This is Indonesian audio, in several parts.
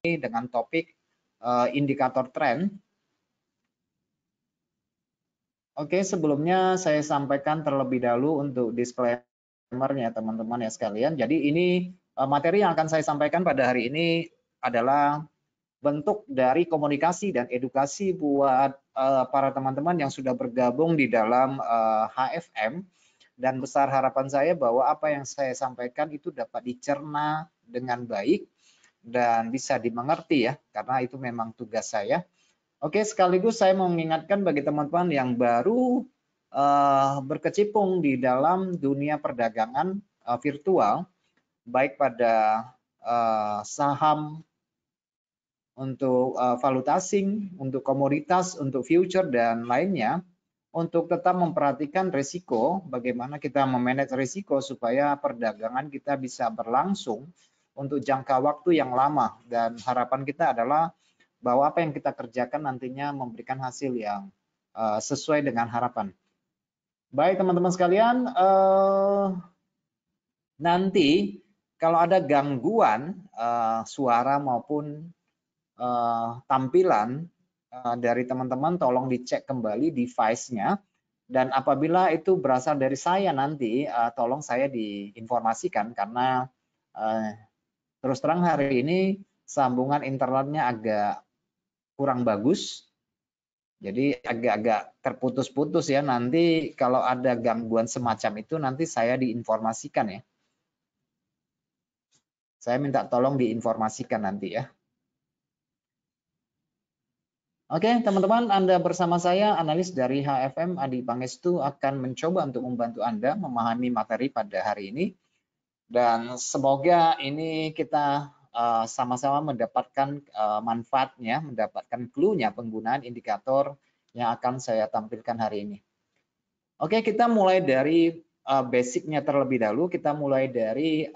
dengan topik indikator tren. Oke, sebelumnya saya sampaikan terlebih dahulu untuk disclaimer-nya teman-teman ya sekalian. Jadi ini materi yang akan saya sampaikan pada hari ini adalah bentuk dari komunikasi dan edukasi buat para teman-teman yang sudah bergabung di dalam HFM, dan besar harapan saya bahwa apa yang saya sampaikan itu dapat dicerna dengan baik dan bisa dimengerti ya, karena itu memang tugas saya. Oke, sekaligus saya mau mengingatkan bagi teman-teman yang baru berkecimpung di dalam dunia perdagangan virtual, baik pada saham, untuk valuta asing, untuk komoditas, untuk future, dan lainnya, untuk tetap memperhatikan risiko, bagaimana kita memanage risiko supaya perdagangan kita bisa berlangsung untuk jangka waktu yang lama, dan harapan kita adalah bahwa apa yang kita kerjakan nantinya memberikan hasil yang sesuai dengan harapan. Baik teman-teman sekalian, nanti kalau ada gangguan suara maupun tampilan dari teman-teman, tolong dicek kembali device-nya, dan apabila itu berasal dari saya nanti tolong saya diinformasikan, karena terus terang hari ini sambungan internetnya agak kurang bagus, jadi agak-agak terputus-putus ya. Nanti kalau ada gangguan semacam itu nanti saya diinformasikan ya. Saya minta tolong diinformasikan nanti ya. Oke, teman-teman, Anda bersama saya, analis dari HFM Adi Pangestu, akan mencoba untuk membantu Anda memahami materi pada hari ini. Dan semoga ini kita sama-sama mendapatkan manfaatnya, mendapatkan clue-nya penggunaan indikator yang akan saya tampilkan hari ini. Oke, kita mulai dari basic-nya terlebih dahulu. Kita mulai dari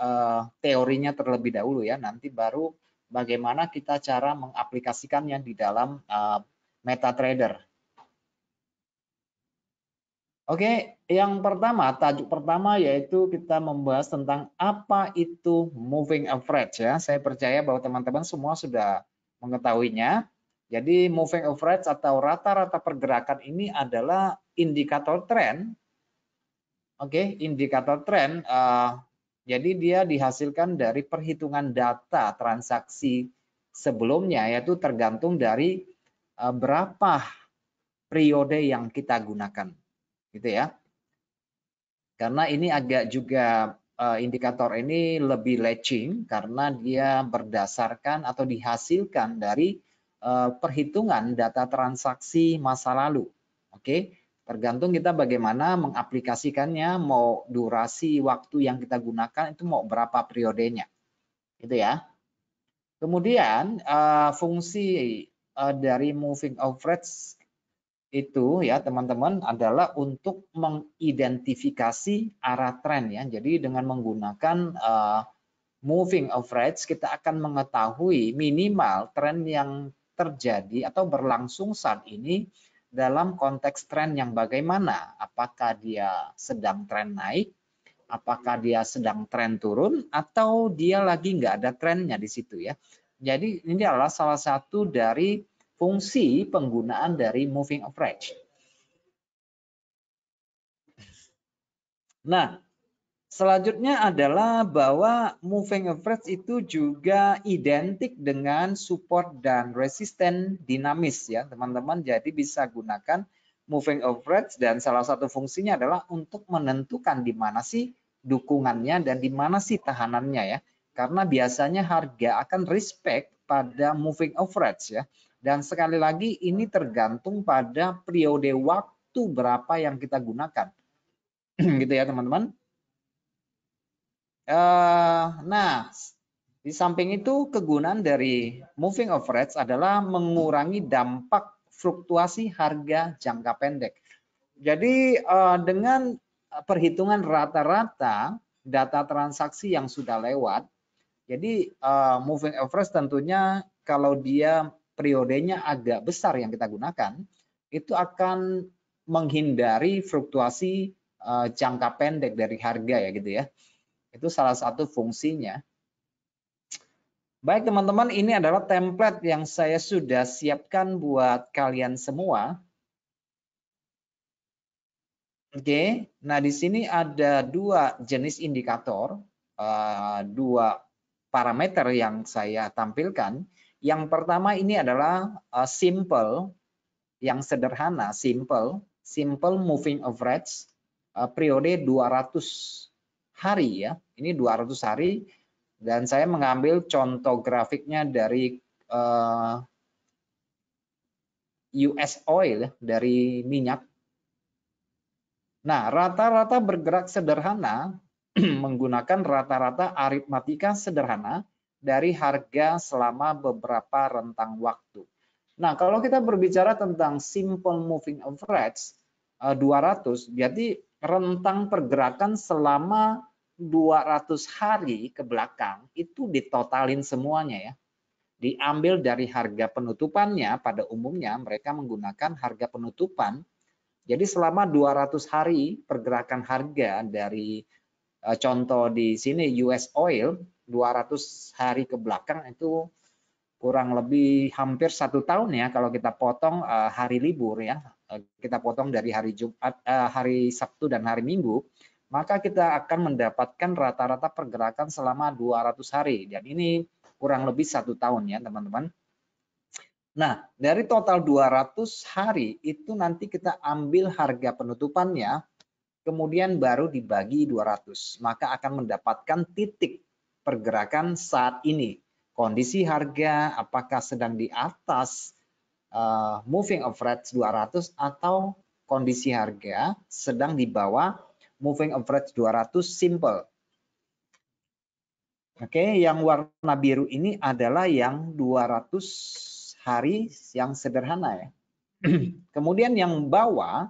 teorinya terlebih dahulu ya. Nanti baru bagaimana kita cara mengaplikasikannya di dalam MetaTrader. Oke, yang pertama, tajuk pertama yaitu kita membahas tentang apa itu moving average ya. Saya percaya bahwa teman-teman semua sudah mengetahuinya. Jadi moving average atau rata-rata pergerakan ini adalah indikator tren. Oke, indikator tren. Jadi dia dihasilkan dari perhitungan data transaksi sebelumnya, yaitu tergantung dari berapa periode yang kita gunakan, gitu ya. Karena ini agak juga indikator ini lebih latching karena dia berdasarkan atau dihasilkan dari perhitungan data transaksi masa lalu. Oke, tergantung kita bagaimana mengaplikasikannya, mau durasi waktu yang kita gunakan itu mau berapa periodenya, gitu ya. Kemudian fungsi dari moving average itu ya teman-teman adalah untuk mengidentifikasi arah tren ya. Jadi dengan menggunakan moving average kita akan mengetahui minimal tren yang terjadi atau berlangsung saat ini dalam konteks tren yang bagaimana. Apakah dia sedang tren naik, apakah dia sedang tren turun, atau dia lagi nggak ada trennya di situ ya. Jadi ini adalah salah satu dari fungsi penggunaan dari moving average. Nah, selanjutnya adalah bahwa moving average itu juga identik dengan support dan resisten dinamis ya, teman-teman. Jadi bisa gunakan moving average dan salah satu fungsinya adalah untuk menentukan di mana sih dukungannya dan di mana sih tahanannya ya. Karena biasanya harga akan respect pada moving average ya. Dan sekali lagi ini tergantung pada periode waktu berapa yang kita gunakan. Gitu ya teman-teman. Nah, di samping itu kegunaan dari moving average adalah mengurangi dampak fluktuasi harga jangka pendek. Jadi dengan perhitungan rata-rata data transaksi yang sudah lewat, jadi moving average tentunya kalau dia periodenya agak besar yang kita gunakan, itu akan menghindari fluktuasi jangka pendek dari harga ya gitu ya. Itu salah satu fungsinya. Baik teman-teman, ini adalah template yang saya sudah siapkan buat kalian semua. Oke, nah di sini ada dua jenis indikator, dua parameter yang saya tampilkan. Yang pertama ini adalah simple, yang sederhana, simple moving average, periode 200 hari ya. Ini 200 hari dan saya mengambil contoh grafiknya dari US oil, dari minyak. Nah, rata-rata bergerak sederhana menggunakan rata-rata aritmatika sederhana dari harga selama beberapa rentang waktu. Nah, kalau kita berbicara tentang simple moving average 200, berarti rentang pergerakan selama 200 hari ke belakang itu ditotalin semuanya ya. Diambil dari harga penutupannya, pada umumnya mereka menggunakan harga penutupan. Jadi selama 200 hari pergerakan harga dari contoh di sini US oil 200 hari ke belakang itu kurang lebih hampir 1 tahun ya kalau kita potong hari libur ya. Kita potong dari hari Jumat, hari Sabtu dan hari Minggu, maka kita akan mendapatkan rata-rata pergerakan selama 200 hari dan ini kurang lebih 1 tahun ya teman-teman. Nah, dari total 200 hari itu nanti kita ambil harga penutupannya, kemudian baru dibagi 200, maka akan mendapatkan titik pergerakan saat ini. Kondisi harga apakah sedang di atas moving average 200 atau kondisi harga sedang di bawah moving average 200 simple. Oke, yang warna biru ini adalah yang 200 hari yang sederhana ya. Kemudian yang bawah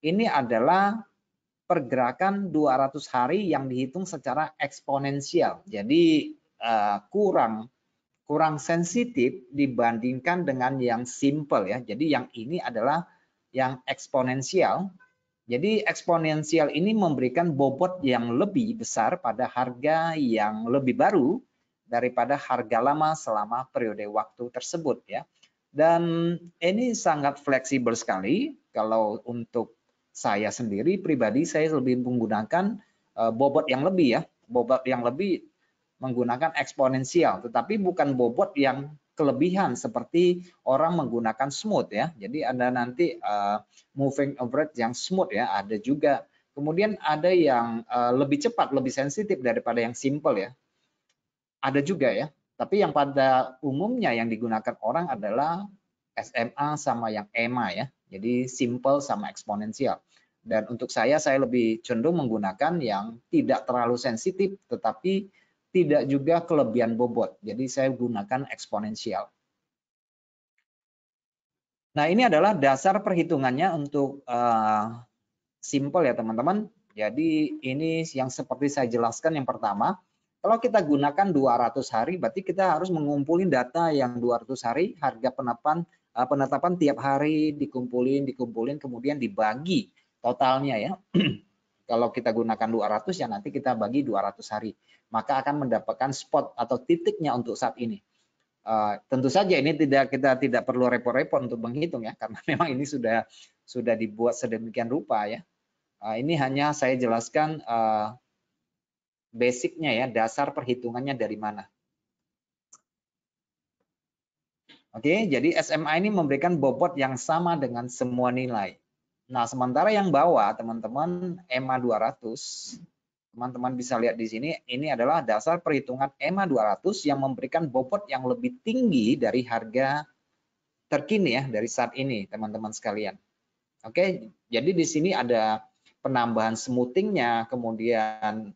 ini adalah pergerakan 200 hari yang dihitung secara eksponensial. Jadi kurang sensitif dibandingkan dengan yang simple ya. Jadi yang ini adalah yang eksponensial. Jadi eksponensial ini memberikan bobot yang lebih besar pada harga yang lebih baru daripada harga lama selama periode waktu tersebut ya. Dan ini sangat fleksibel sekali. Kalau untuk saya sendiri pribadi saya lebih menggunakan bobot yang lebih ya. Bobot yang lebih menggunakan eksponensial, tetapi bukan bobot yang kelebihan seperti orang menggunakan smooth ya. Jadi ada nanti moving average yang smooth ya, ada juga. Kemudian ada yang lebih cepat, lebih sensitif daripada yang simple ya. Ada juga ya. Tapi yang pada umumnya yang digunakan orang adalah SMA sama yang EMA ya. Jadi simple sama eksponensial. Dan untuk saya lebih cenderung menggunakan yang tidak terlalu sensitif tetapi tidak juga kelebihan bobot. Jadi saya gunakan eksponensial. Nah, ini adalah dasar perhitungannya untuk simple ya teman-teman. Jadi ini yang seperti saya jelaskan yang pertama. Kalau kita gunakan 200 hari, berarti kita harus mengumpulin data yang 200 hari, harga penetapan tiap hari dikumpulin, kemudian dibagi totalnya ya. Kalau kita gunakan 200 ya nanti kita bagi 200 hari. Maka akan mendapatkan spot atau titiknya untuk saat ini. Tentu saja ini kita tidak perlu repot-repot untuk menghitung ya karena memang ini sudah dibuat sedemikian rupa ya. Ini hanya saya jelaskan basicnya ya, dasar perhitungannya dari mana. Oke, jadi SMA ini memberikan bobot yang sama dengan semua nilai. Nah, sementara yang bawah teman-teman EMA 200, teman-teman bisa lihat di sini, ini adalah dasar perhitungan EMA 200 yang memberikan bobot yang lebih tinggi dari harga terkini ya, dari saat ini teman-teman sekalian. Oke, jadi di sini ada penambahan smoothingnya, kemudian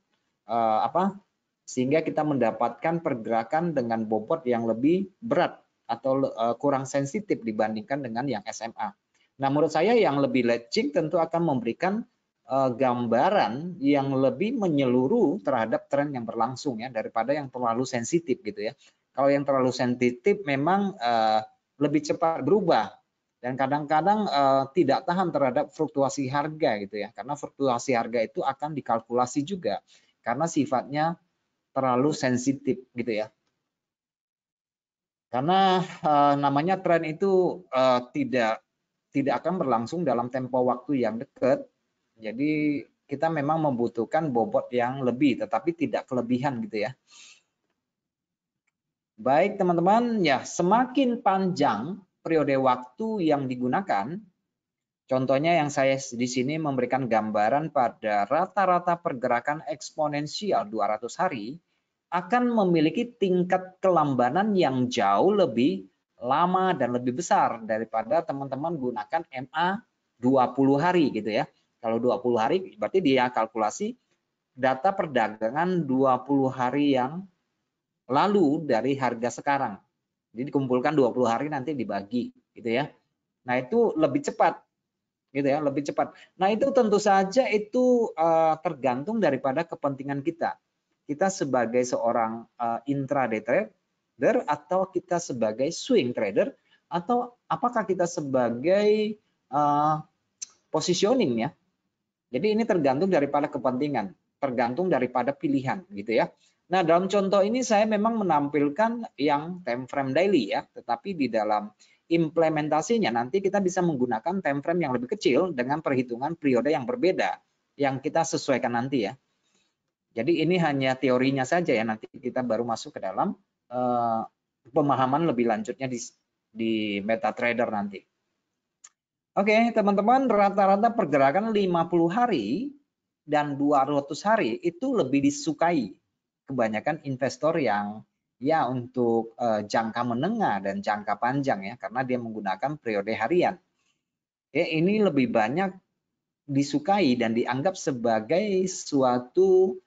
sehingga kita mendapatkan pergerakan dengan bobot yang lebih berat atau kurang sensitif dibandingkan dengan yang SMA. Nah, menurut saya yang lebih legit tentu akan memberikan gambaran yang lebih menyeluruh terhadap tren yang berlangsung ya daripada yang terlalu sensitif gitu ya. Kalau yang terlalu sensitif memang lebih cepat berubah dan kadang-kadang tidak tahan terhadap fluktuasi harga gitu ya. Karena fluktuasi harga itu akan dikalkulasi juga karena sifatnya terlalu sensitif gitu ya. Karena namanya tren itu tidak akan berlangsung dalam tempo waktu yang dekat. Jadi kita memang membutuhkan bobot yang lebih, tetapi tidak kelebihan gitu ya. Baik teman-teman, ya semakin panjang periode waktu yang digunakan, contohnya yang saya di sini memberikan gambaran pada rata-rata pergerakan eksponensial 200 hari, akan memiliki tingkat kelambanan yang jauh lebih lama dan lebih besar daripada teman-teman gunakan MA 20 hari gitu ya. Kalau 20 hari berarti dia kalkulasi data perdagangan 20 hari yang lalu dari harga sekarang. Jadi dikumpulkan 20 hari nanti dibagi gitu ya. Nah, itu lebih cepat gitu ya, lebih cepat. Nah, itu tentu saja itu tergantung daripada kepentingan kita. Kita sebagai seorang intraday trader atau kita sebagai swing trader atau apakah kita sebagai positioning ya. Jadi ini tergantung daripada kepentingan, tergantung daripada pilihan gitu ya. Nah, dalam contoh ini saya memang menampilkan yang time frame daily ya, tetapi di dalam implementasinya nanti kita bisa menggunakan time frame yang lebih kecil dengan perhitungan periode yang berbeda yang kita sesuaikan nanti ya. Jadi ini hanya teorinya saja ya, nanti kita baru masuk ke dalam pemahaman lebih lanjutnya di MetaTrader nanti. Oke, teman-teman, rata-rata pergerakan 50 hari dan 200 hari itu lebih disukai kebanyakan investor yang ya untuk jangka menengah dan jangka panjang ya, karena dia menggunakan periode harian. Ya, ini lebih banyak disukai dan dianggap sebagai suatu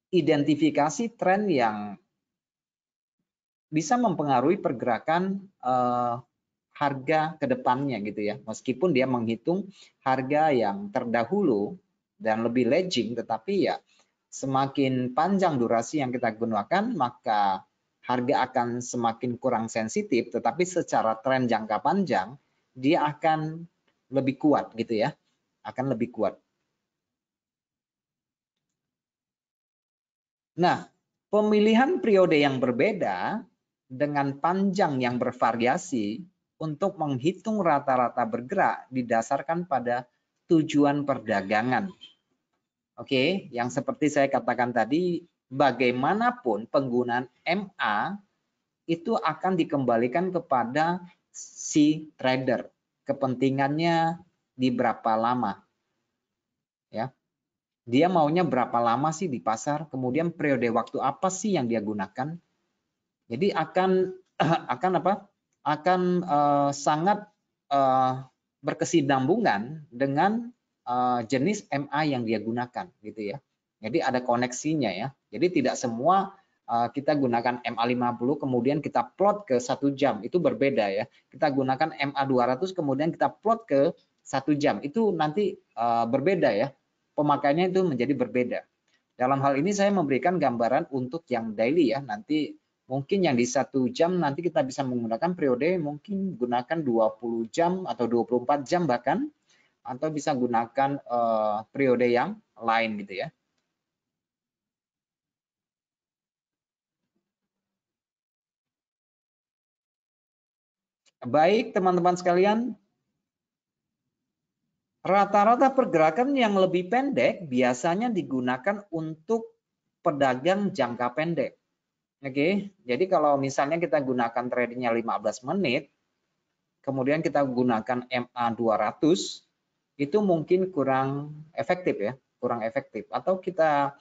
identifikasi tren yang bisa mempengaruhi pergerakan harga ke depannya gitu ya. Meskipun dia menghitung harga yang terdahulu dan lebih lagging, tetapi ya semakin panjang durasi yang kita gunakan, maka harga akan semakin kurang sensitif, tetapi secara tren jangka panjang dia akan lebih kuat gitu ya. Akan lebih kuat. Nah, pemilihan periode yang berbeda dengan panjang yang bervariasi untuk menghitung rata-rata bergerak didasarkan pada tujuan perdagangan. Oke, yang seperti saya katakan tadi, bagaimanapun penggunaan MA itu akan dikembalikan kepada si trader. Kepentingannya di berapa lama. Ya. Dia maunya berapa lama sih di pasar, kemudian periode waktu apa sih yang dia gunakan. Jadi akan sangat berkesinambungan dengan jenis MA yang dia gunakan gitu ya. Jadi ada koneksinya ya. Jadi tidak semua kita gunakan MA 50 kemudian kita plot ke 1 jam, itu berbeda ya. Kita gunakan MA 200 kemudian kita plot ke 1 jam, itu nanti berbeda ya. Pemakaiannya itu menjadi berbeda. Dalam hal ini saya memberikan gambaran untuk yang daily ya. Nanti mungkin yang di 1 jam nanti kita bisa menggunakan periode mungkin gunakan 20 jam atau 24 jam bahkan, atau bisa gunakan periode yang lain gitu ya. Baik teman-teman sekalian, rata-rata pergerakan yang lebih pendek biasanya digunakan untuk pedagang jangka pendek. Oke, jadi kalau misalnya kita gunakan tradingnya 15 menit, kemudian kita gunakan MA 200, itu mungkin kurang efektif ya, kurang efektif. Atau kita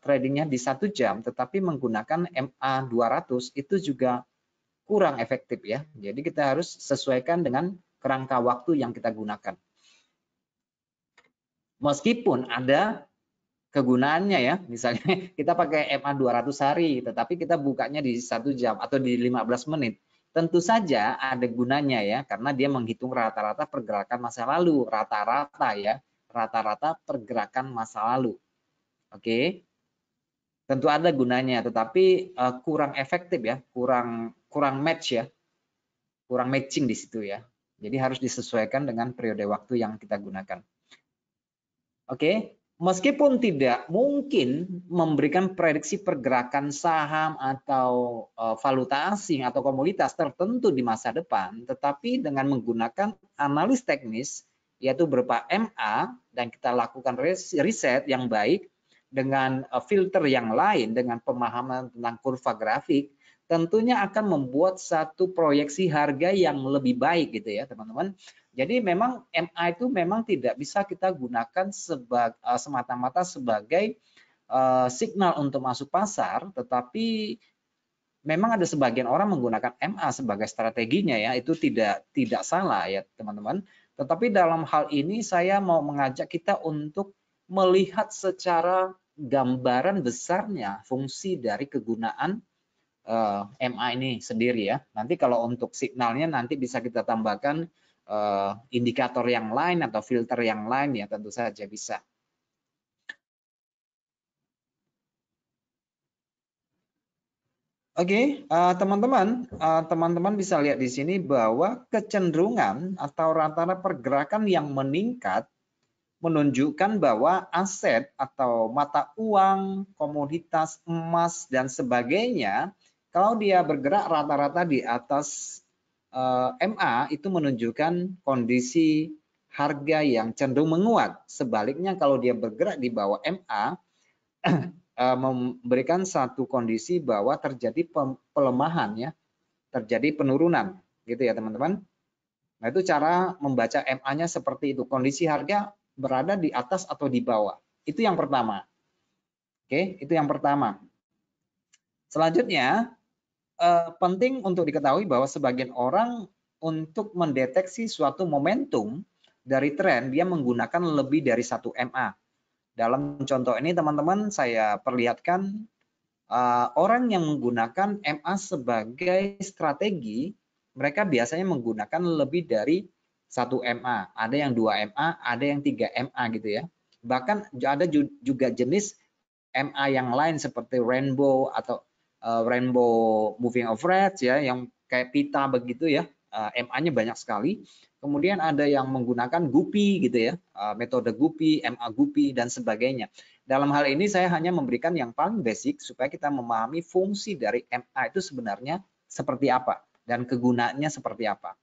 tradingnya di 1 jam, tetapi menggunakan MA 200 itu juga kurang efektif ya. Jadi kita harus sesuaikan dengan kerangka waktu yang kita gunakan. Meskipun ada kegunaannya ya, misalnya kita pakai MA 200 hari, tetapi kita bukanya di 1 jam atau di 15 menit. Tentu saja ada gunanya ya, karena dia menghitung rata-rata pergerakan masa lalu, rata-rata ya, rata-rata pergerakan masa lalu. Oke, tentu ada gunanya, tetapi kurang efektif ya, kurang match ya, kurang matching di situ ya. Jadi harus disesuaikan dengan periode waktu yang kita gunakan. Oke, Meskipun tidak mungkin memberikan prediksi pergerakan saham atau valuta asing atau komoditas tertentu di masa depan, tetapi dengan menggunakan analis teknis, yaitu berupa MA, dan kita lakukan riset yang baik dengan filter yang lain, dengan pemahaman tentang kurva grafik, tentunya akan membuat satu proyeksi harga yang lebih baik gitu ya teman-teman. Jadi memang MA itu memang tidak bisa kita gunakan semata-mata sebagai signal untuk masuk pasar, tetapi memang ada sebagian orang menggunakan MA sebagai strateginya ya, itu tidak salah ya teman-teman. Tetapi dalam hal ini saya mau mengajak kita untuk melihat secara gambaran besarnya fungsi dari kegunaan MA ini sendiri ya. Nanti kalau untuk signalnya nanti bisa kita tambahkan indikator yang lain atau filter yang lain ya, tentu saja bisa. Oke, teman-teman bisa lihat di sini bahwa kecenderungan atau rata-rata pergerakan yang meningkat menunjukkan bahwa aset atau mata uang, komoditas, emas, dan sebagainya, kalau dia bergerak rata-rata di atas MA, itu menunjukkan kondisi harga yang cenderung menguat. Sebaliknya kalau dia bergerak di bawah MA, memberikan satu kondisi bahwa terjadi pelemahan ya, terjadi penurunan gitu ya teman-teman. Nah, itu cara membaca MA-nya seperti itu. Kondisi harga berada di atas atau di bawah. Itu yang pertama. Oke, itu yang pertama. Selanjutnya, penting untuk diketahui bahwa sebagian orang untuk mendeteksi suatu momentum dari tren, dia menggunakan lebih dari satu MA. Dalam contoh ini, teman-teman, saya perlihatkan orang yang menggunakan MA sebagai strategi, mereka biasanya menggunakan lebih dari 1 MA. Ada yang 2 MA, ada yang 3 MA gitu ya. Bahkan ada juga jenis MA yang lain seperti rainbow atau rainbow moving average ya, yang kayak pita begitu ya. MA-nya banyak sekali. Kemudian ada yang menggunakan Guppy gitu ya, metode Guppy, MA Guppy dan sebagainya. Dalam hal ini saya hanya memberikan yang paling basic supaya kita memahami fungsi dari MA itu sebenarnya seperti apa dan kegunaannya seperti apa.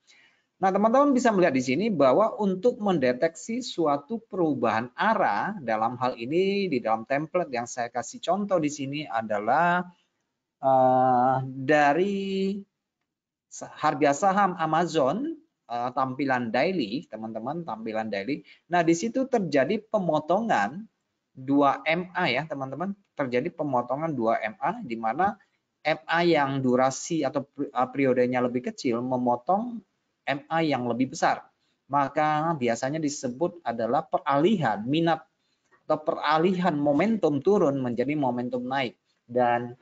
Nah, teman-teman bisa melihat di sini bahwa untuk mendeteksi suatu perubahan arah, dalam hal ini di dalam template yang saya kasih contoh di sini adalah dari harga saham Amazon, tampilan daily, teman-teman, tampilan daily. Nah, di situ terjadi pemotongan 2 MA ya, teman-teman. Terjadi pemotongan 2 MA di mana MA yang durasi atau periodenya lebih kecil memotong MA yang lebih besar. Maka biasanya disebut adalah peralihan minat atau peralihan momentum turun menjadi momentum naik. Dan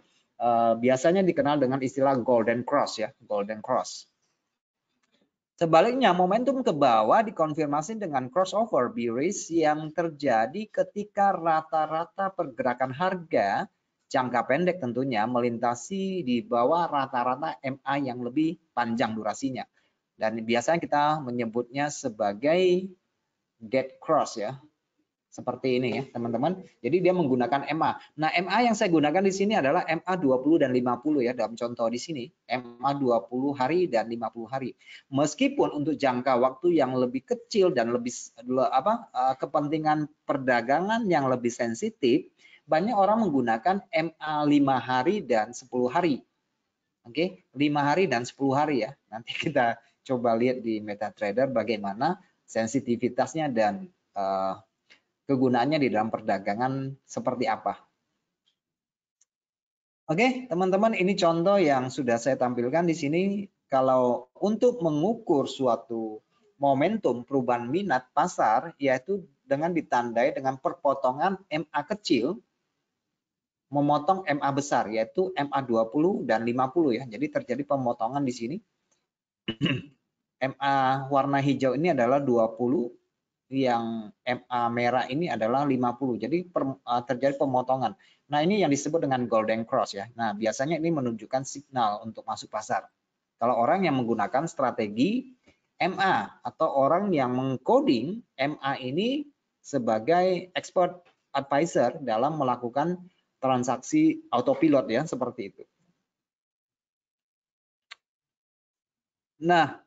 biasanya dikenal dengan istilah golden cross ya, golden cross. Sebaliknya, momentum ke bawah dikonfirmasi dengan crossover bearish yang terjadi ketika rata-rata pergerakan harga jangka pendek tentunya melintasi di bawah rata-rata MA yang lebih panjang durasinya. Dan biasanya kita menyebutnya sebagai dead cross ya. Seperti ini ya teman-teman. Jadi dia menggunakan MA. Nah, MA yang saya gunakan di sini adalah MA 20 dan 50 ya dalam contoh di sini. MA 20 hari dan 50 hari. Meskipun untuk jangka waktu yang lebih kecil dan lebih kepentingan perdagangan yang lebih sensitif, banyak orang menggunakan MA 5 hari dan 10 hari. Oke, 5 hari dan 10 hari ya. Nanti kita coba lihat di MetaTrader bagaimana sensitivitasnya dan kegunaannya di dalam perdagangan seperti apa. Oke, teman-teman, ini contoh yang sudah saya tampilkan di sini. Kalau untuk mengukur suatu momentum perubahan minat pasar, yaitu dengan ditandai dengan perpotongan MA kecil, memotong MA besar, yaitu MA 20 dan 50 ya. Jadi terjadi pemotongan di sini. MA warna hijau ini adalah 20, yang MA merah ini adalah 50. Jadi terjadi pemotongan. Nah, ini yang disebut dengan golden cross ya. Nah, biasanya ini menunjukkan signal untuk masuk pasar. Kalau orang yang menggunakan strategi MA atau orang yang mengcoding MA ini sebagai expert advisor dalam melakukan transaksi autopilot ya, seperti itu. Nah,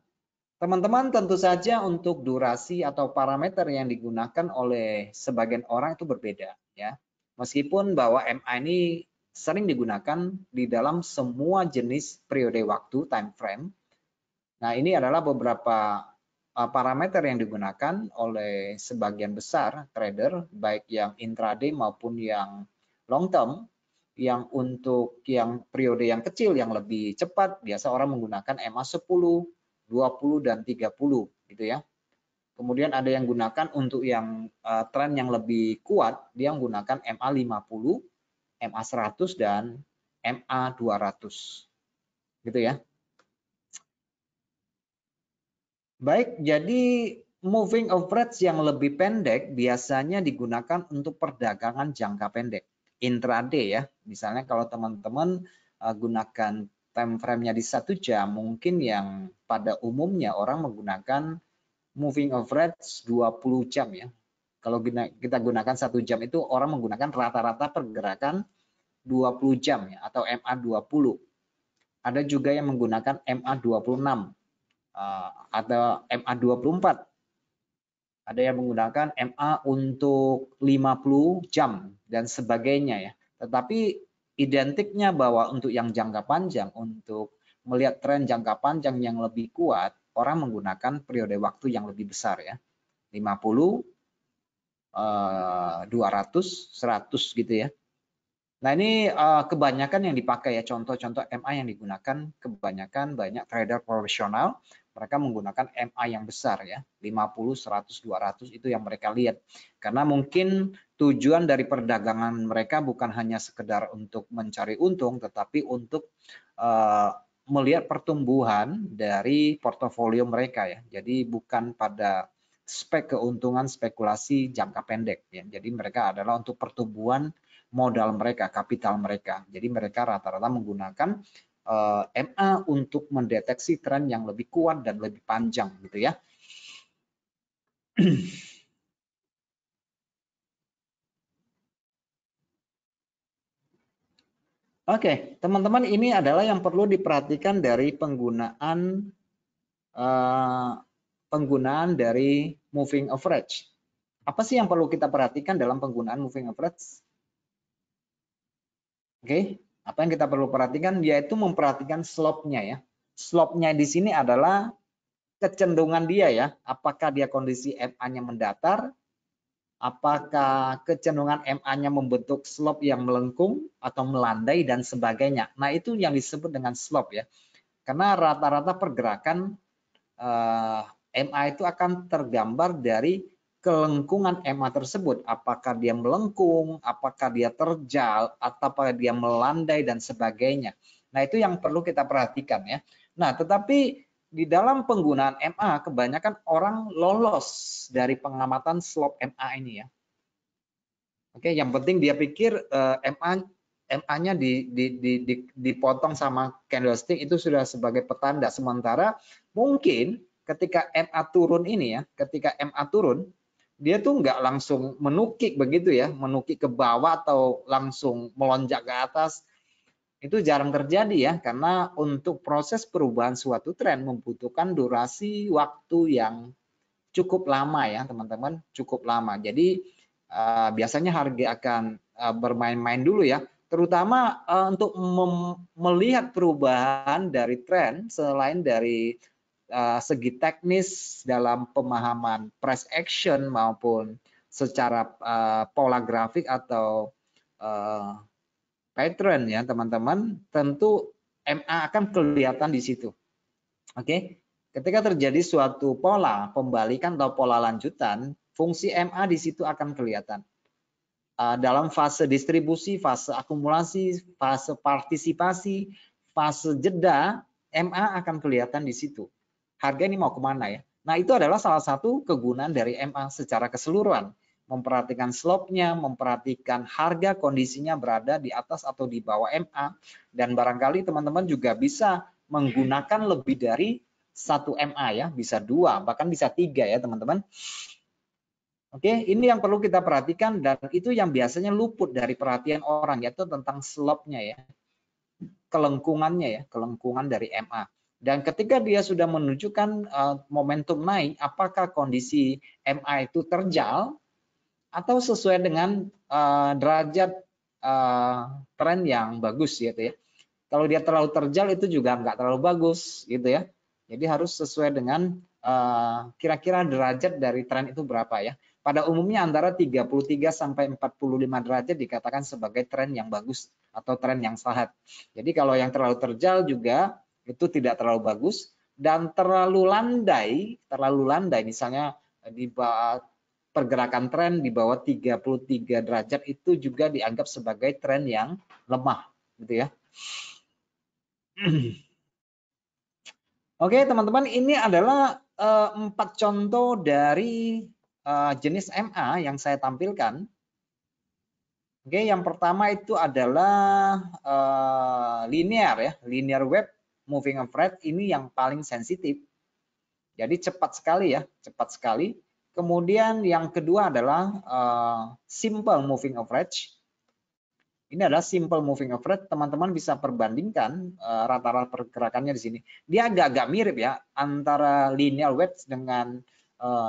teman-teman, tentu saja untuk durasi atau parameter yang digunakan oleh sebagian orang itu berbeda ya. Meskipun bahwa MA ini sering digunakan di dalam semua jenis periode waktu time frame. Nah, ini adalah beberapa parameter yang digunakan oleh sebagian besar trader baik yang intraday maupun yang long term. Yang untuk yang periode yang kecil yang lebih cepat biasa orang menggunakan MA 10, 20 dan 30 gitu ya. Kemudian ada yang gunakan untuk yang tren yang lebih kuat, dia menggunakan MA 50, MA 100 dan MA 200. Gitu ya. Baik, jadi moving average yang lebih pendek biasanya digunakan untuk perdagangan jangka pendek, intraday ya. Misalnya kalau teman-teman gunakan time frame-nya di 1 jam, mungkin yang pada umumnya orang menggunakan moving average 20 jam ya. Kalau kita gunakan 1 jam itu orang menggunakan rata-rata pergerakan 20 jam ya, atau MA 20. Ada juga yang menggunakan MA 26 atau MA 24. Ada yang menggunakan MA untuk 50 jam dan sebagainya ya. Tetapi identiknya bahwa untuk yang jangka panjang, untuk melihat tren jangka panjang yang lebih kuat, orang menggunakan periode waktu yang lebih besar ya. 50, 200, 100 gitu ya. Nah ini kebanyakan yang dipakai ya, contoh-contoh MA yang digunakan kebanyakan banyak trader profesional, mereka menggunakan MA yang besar ya, 50, 100, 200 itu yang mereka lihat. Karena mungkin tujuan dari perdagangan mereka bukan hanya sekedar untuk mencari untung, tetapi untuk melihat pertumbuhan dari portofolio mereka ya. Jadi bukan pada keuntungan spekulasi jangka pendek ya. Jadi mereka adalah untuk pertumbuhan modal mereka, kapital mereka. Jadi mereka rata-rata menggunakan MA untuk mendeteksi tren yang lebih kuat dan lebih panjang gitu ya. Oke, teman-teman, ini adalah yang perlu diperhatikan dari penggunaan dari moving average. Apa sih yang perlu kita perhatikan dalam penggunaan moving average? Oke, apa yang kita perlu perhatikan yaitu memperhatikan slope-nya ya. Slope-nya di sini adalah kecenderungan dia ya, apakah dia kondisi MA-nya mendatar, apakah kecenderungan MA-nya membentuk slope yang melengkung atau melandai dan sebagainya. Nah, itu yang disebut dengan slope ya. Karena rata-rata pergerakan MA itu akan tergambar dari kelengkungan MA tersebut. Apakah dia melengkung, apakah dia terjal, atau apakah dia melandai dan sebagainya. Nah, itu yang perlu kita perhatikan ya. Nah, tetapi di dalam penggunaan MA kebanyakan orang lolos dari pengamatan slope MA ini ya. Oke, yang penting dia pikir MA-nya dipotong sama candlestick itu sudah sebagai petanda. Sementara mungkin ketika MA turun ini ya, ketika MA turun, dia tuh nggak langsung menukik begitu ya, menukik ke bawah atau langsung melonjak ke atas. Itu jarang terjadi ya, karena untuk proses perubahan suatu tren membutuhkan durasi waktu yang cukup lama ya teman-teman, cukup lama. Jadi biasanya harga akan bermain-main dulu ya, terutama untuk melihat perubahan dari tren selain dari segi teknis dalam pemahaman price action maupun secara pola grafik atau pattern ya teman-teman, tentu MA akan kelihatan di situ. Oke, ketika terjadi suatu pola pembalikan atau pola lanjutan, fungsi MA di situ akan kelihatan. Dalam fase distribusi, fase akumulasi, fase partisipasi, fase jeda, MA akan kelihatan di situ. Harga ini mau kemana ya? Nah, itu adalah salah satu kegunaan dari MA secara keseluruhan. Memperhatikan slope-nya, memperhatikan harga kondisinya berada di atas atau di bawah MA, dan barangkali teman-teman juga bisa menggunakan lebih dari 1 MA ya, bisa 2, bahkan bisa 3 ya teman-teman. Oke, ini yang perlu kita perhatikan dan itu yang biasanya luput dari perhatian orang, yaitu tentang slope-nya ya, kelengkungannya ya, kelengkungan dari MA. Dan ketika dia sudah menunjukkan momentum naik, apakah kondisi MA itu terjal atau sesuai dengan derajat tren yang bagus gitu ya. Kalau dia terlalu terjal itu juga nggak terlalu bagus gitu ya. Jadi harus sesuai dengan kira-kira derajat dari tren itu berapa ya. Pada umumnya antara 33 sampai 45 derajat dikatakan sebagai tren yang bagus atau tren yang sehat. Jadi kalau yang terlalu terjal juga itu tidak terlalu bagus dan terlalu landai misalnya di pergerakan tren di bawah 33 derajat itu juga dianggap sebagai tren yang lemah gitu ya. Oke teman-teman, ini adalah 4 contoh dari jenis MA yang saya tampilkan. Oke, yang pertama itu adalah linear ya, linear wave moving average ini yang paling sensitif. Jadi cepat sekali ya, cepat sekali. Kemudian yang kedua adalah simple moving average. Ini adalah simple moving average, teman-teman bisa perbandingkan rata-rata pergerakannya di sini. Dia agak-agak mirip ya, antara linear wave dengan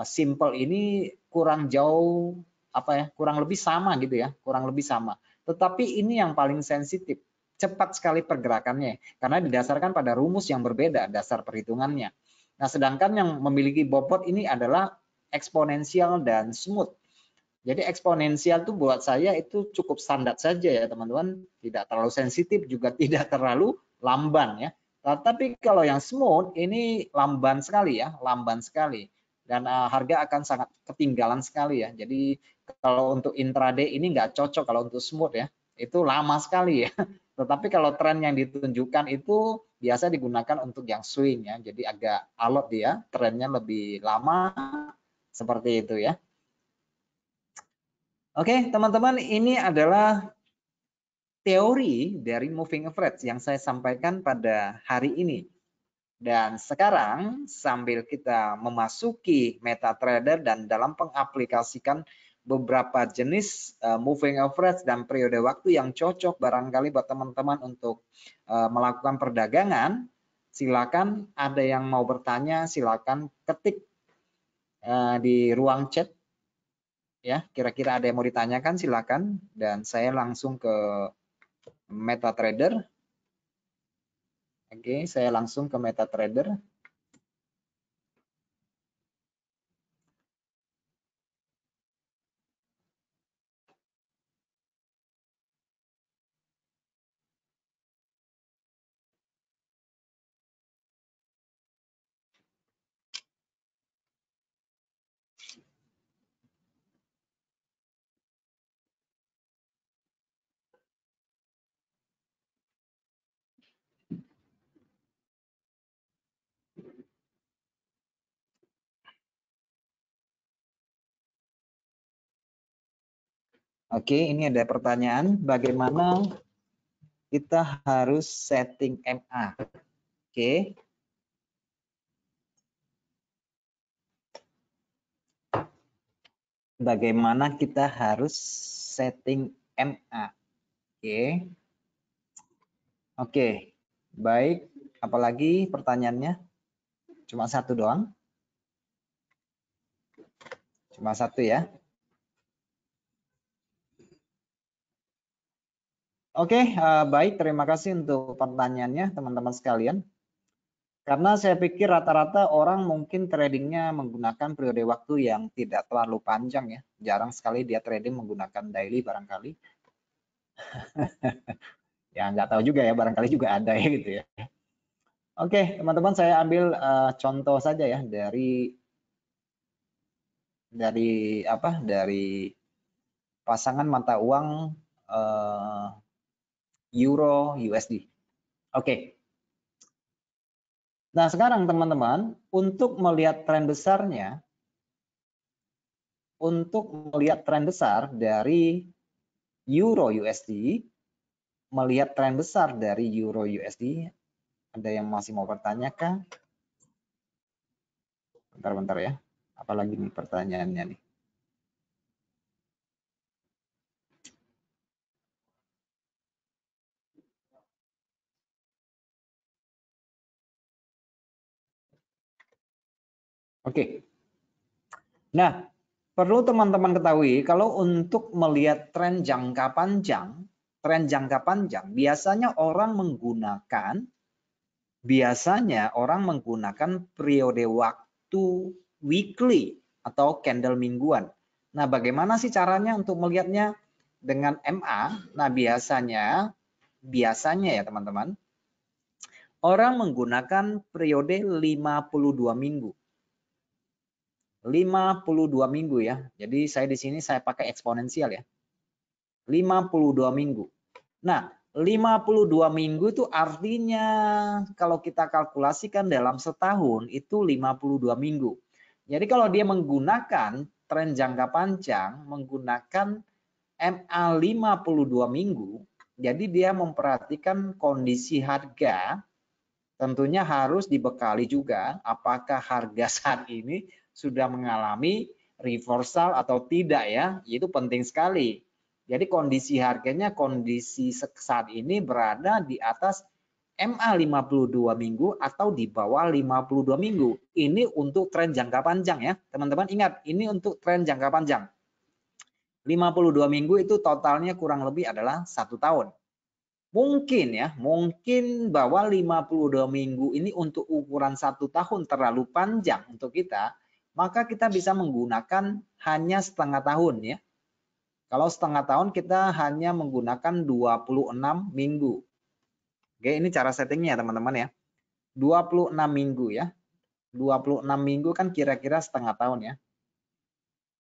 simple ini kurang jauh, apa ya, kurang lebih sama gitu ya, kurang lebih sama. Tetapi ini yang paling sensitif, cepat sekali pergerakannya, karena didasarkan pada rumus yang berbeda, dasar perhitungannya. Nah, sedangkan yang memiliki bobot ini adalah eksponensial dan smooth. Jadi eksponensial tuh buat saya itu cukup standar saja ya teman-teman, tidak terlalu sensitif juga tidak terlalu lamban ya. Tapi kalau yang smooth ini lamban sekali ya, lamban sekali dan harga akan sangat ketinggalan sekali ya. Jadi kalau untuk intraday ini nggak cocok kalau untuk smooth ya, itu lama sekali ya. Tetapi kalau tren yang ditunjukkan itu biasa digunakan untuk yang swing ya, jadi agak alot dia, trennya lebih lama seperti itu ya. Oke, teman-teman, ini adalah teori dari moving average yang saya sampaikan pada hari ini. Dan sekarang sambil kita memasuki MetaTrader dan dalam pengaplikasikan beberapa jenis moving average dan periode waktu yang cocok barangkali buat teman-teman untuk melakukan perdagangan, silakan ada yang mau bertanya, silakan ketik di ruang chat. Ya, kira-kira ada yang mau ditanyakan silakan dan saya langsung ke MetaTrader. Oke, saya langsung ke MetaTrader. Oke, ini ada pertanyaan, bagaimana kita harus setting MA? Oke. Bagaimana kita harus setting MA? Oke. Oke, baik. Apalagi pertanyaannya? Cuma satu doang? Cuma satu ya? Oke, baik. Terima kasih untuk pertanyaannya, teman-teman sekalian. Karena saya pikir rata-rata orang mungkin tradingnya menggunakan periode waktu yang tidak terlalu panjang ya. Jarang sekali dia trading menggunakan daily barangkali. Ya nggak tahu juga ya, barangkali juga ada ya gitu ya. Oke, teman-teman saya ambil contoh saja ya dari apa? Dari pasangan mata uang Euro USD. Oke. Nah, sekarang teman-teman, untuk melihat tren besarnya, dari Euro USD, melihat tren besar dari Euro USD, ada yang masih mau bertanya kah? Bentar-bentar ya, apalagi nih pertanyaannya nih. Oke. Nah, perlu teman-teman ketahui kalau untuk melihat tren jangka panjang, biasanya orang menggunakan periode waktu weekly atau candle mingguan. Nah, bagaimana sih caranya untuk melihatnya dengan MA? Nah, biasanya ya teman-teman, orang menggunakan periode 52 minggu. 52 minggu ya. Jadi saya di sini saya pakai eksponensial ya. 52 minggu. Nah, 52 minggu itu artinya kalau kita kalkulasikan dalam setahun itu 52 minggu. Jadi kalau dia menggunakan tren jangka panjang, menggunakan MA 52 minggu, jadi dia memperhatikan kondisi harga, tentunya harus dibekali juga apakah harga saat ini sudah mengalami reversal atau tidak ya, itu penting sekali. Jadi kondisi harganya, kondisi saat ini berada di atas MA 52 minggu atau di bawah 52 minggu. Ini untuk tren jangka panjang ya, teman-teman ingat, ini untuk tren jangka panjang. 52 minggu itu totalnya kurang lebih adalah 1 tahun. Mungkin bahwa 52 minggu ini untuk ukuran 1 tahun terlalu panjang untuk kita, maka kita bisa menggunakan hanya setengah tahun ya. Kalau setengah tahun kita hanya menggunakan 26 minggu. Oke, ini cara settingnya teman-teman ya. 26 minggu ya. 26 minggu kan kira-kira setengah tahun ya.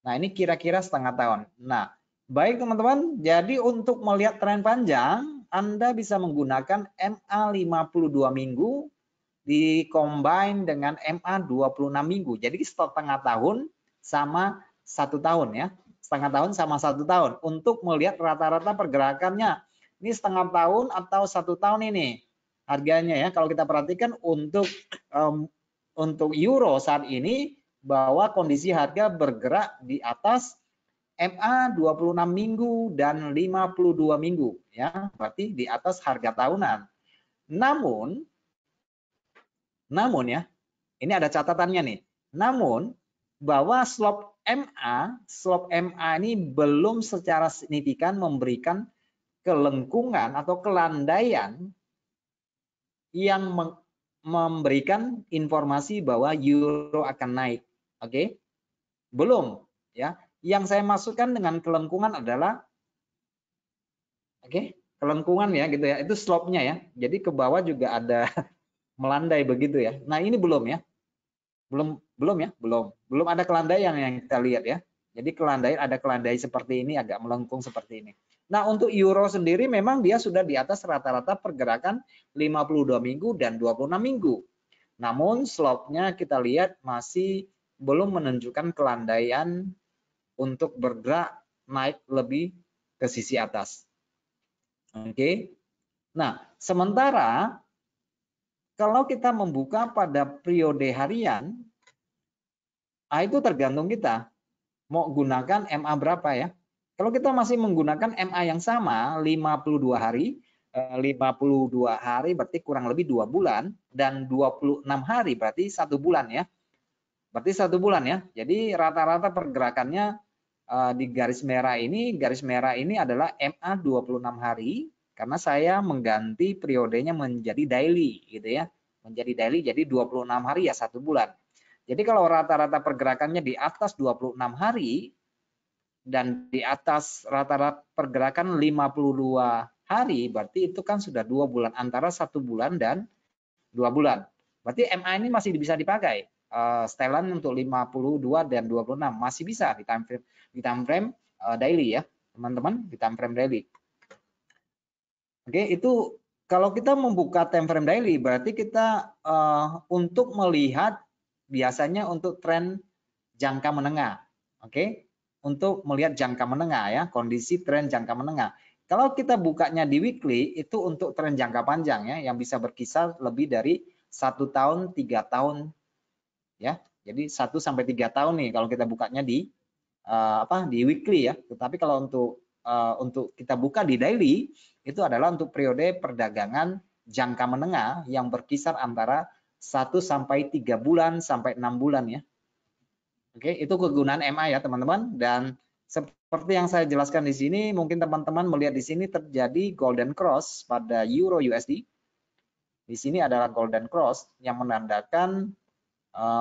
Nah, ini kira-kira setengah tahun. Nah, baik teman-teman, jadi untuk melihat tren panjang, Anda bisa menggunakan MA 52 minggu di-combine dengan MA 26 minggu. Jadi setengah tahun sama 1 tahun ya. Setengah tahun sama 1 tahun untuk melihat rata-rata pergerakannya. Ini setengah tahun atau 1 tahun ini harganya ya. Kalau kita perhatikan untuk euro saat ini bahwa kondisi harga bergerak di atas MA 26 minggu dan 52 minggu ya, berarti di atas harga tahunan. Namun ya, ini ada catatannya nih. Namun bahwa slope MA ini belum secara signifikan memberikan kelengkungan atau kelandaian yang memberikan informasi bahwa euro akan naik. Oke. Belum ya. Yang saya maksudkan dengan kelengkungan adalah kelengkungan ya gitu ya. Itu slope-nya ya. Jadi ke bawah juga ada melandai begitu ya. Nah, ini belum ya. Belum ada kelandaian yang kita lihat ya. Jadi ada kelandaian seperti ini, agak melengkung seperti ini. Nah, untuk euro sendiri memang dia sudah di atas rata-rata pergerakan 52 minggu dan 26 minggu. Namun slope-nya kita lihat masih belum menunjukkan kelandaian untuk bergerak naik lebih ke sisi atas. Oke. Nah, sementara kalau kita membuka pada periode harian, itu tergantung kita mau gunakan MA berapa ya. Kalau kita masih menggunakan MA yang sama 52 hari, 52 hari berarti kurang lebih 2 bulan dan 26 hari berarti 1 bulan ya. Berarti 1 bulan ya. Jadi rata-rata pergerakannya di garis merah ini adalah MA 26 hari karena saya mengganti periodenya menjadi daily gitu ya. Menjadi daily jadi 26 hari ya 1 bulan. Jadi kalau rata-rata pergerakannya di atas 26 hari dan di atas rata-rata pergerakan 52 hari, berarti itu kan sudah 2 bulan, antara 1 bulan dan 2 bulan. Berarti MA ini masih bisa dipakai. Setelan untuk 52 dan 26 masih bisa di time frame daily ya, teman-teman, di time frame daily. Oke, itu kalau kita membuka time frame daily berarti kita untuk melihat biasanya untuk tren jangka menengah. Oke. Untuk melihat jangka menengah ya, kondisi tren jangka menengah. Kalau kita bukanya di weekly itu untuk tren jangka panjang ya yang bisa berkisar lebih dari 1 tahun, 3 tahun ya. Jadi 1 sampai 3 tahun nih kalau kita bukanya di di weekly ya. Tetapi kalau untuk kita buka di daily itu adalah untuk periode perdagangan jangka menengah yang berkisar antara 1 sampai 3 bulan sampai 6 bulan ya. Oke, itu kegunaan MA ya teman-teman. Dan seperti yang saya jelaskan di sini, mungkin teman-teman melihat di sini terjadi golden cross pada Euro USD. Di sini adalah golden cross yang menandakan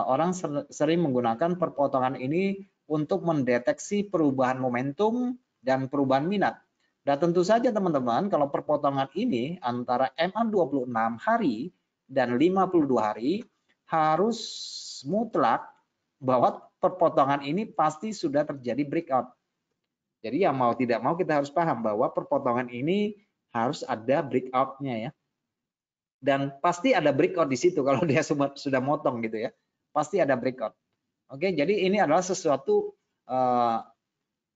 orang sering menggunakan perpotongan ini untuk mendeteksi perubahan momentum dan perubahan minat. Dan tentu saja teman-teman, kalau perpotongan ini antara MA 26 hari dan 52 hari harus mutlak bahwa perpotongan ini pasti sudah terjadi breakout. Jadi yang mau tidak mau kita harus paham bahwa perpotongan ini harus ada breakout-nya ya. Dan pasti ada breakout di situ kalau dia sudah motong gitu ya. Pasti ada breakout. Oke, jadi ini adalah sesuatu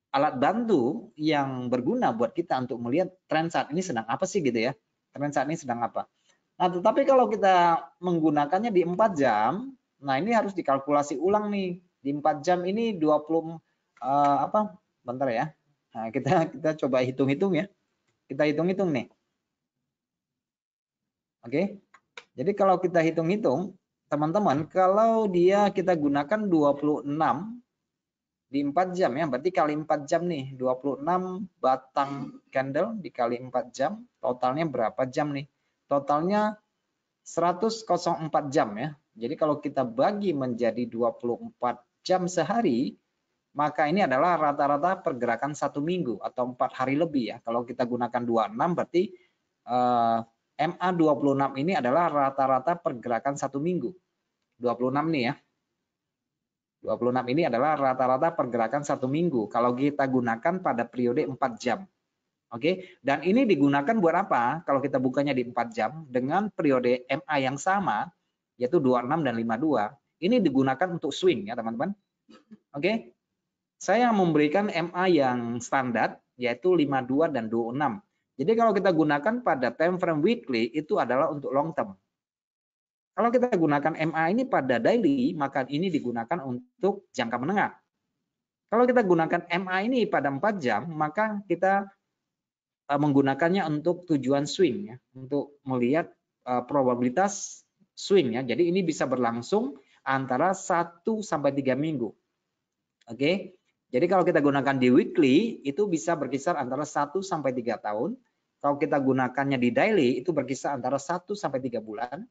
alat bantu yang berguna buat kita untuk melihat tren saat ini sedang apa sih gitu ya. Tren saat ini sedang apa. Nah, tetapi kalau kita menggunakannya di 4 jam, nah ini harus dikalkulasi ulang nih. Di 4 jam ini 20 apa? Bentar ya. Nah, kita coba hitung-hitung ya. Kita hitung-hitung nih. Oke. Jadi kalau kita hitung-hitung, teman-teman, kalau dia kita gunakan 26 di 4 jam ya, berarti kali 4 jam nih, 26 batang candle dikali 4 jam, totalnya berapa jam nih? Totalnya 104 jam ya. Jadi kalau kita bagi menjadi 24 jam sehari, maka ini adalah rata-rata pergerakan 1 minggu atau 4 hari lebih ya. Kalau kita gunakan 26 berarti MA 26 ini adalah rata-rata pergerakan 1 minggu. 26 nih ya. 26 ini adalah rata-rata pergerakan 1 minggu kalau kita gunakan pada periode 4 jam. Oke, dan ini digunakan buat apa? Kalau kita bukanya di 4 jam dengan periode MA yang sama, yaitu 26 dan 52, ini digunakan untuk swing ya teman-teman. Oke, saya memberikan MA yang standar, yaitu 52 dan 26. Jadi kalau kita gunakan pada time frame weekly, itu adalah untuk long term. Kalau kita gunakan MA ini pada daily, maka ini digunakan untuk jangka menengah. Kalau kita gunakan MA ini pada 4 jam, maka kita menggunakannya untuk tujuan swing, ya, untuk melihat probabilitas swing. Ya. Jadi ini bisa berlangsung antara 1 sampai 3 minggu. Oke, jadi kalau kita gunakan di weekly, itu bisa berkisar antara 1 sampai 3 tahun. Kalau kita gunakannya di daily, itu berkisar antara 1 sampai 3 bulan.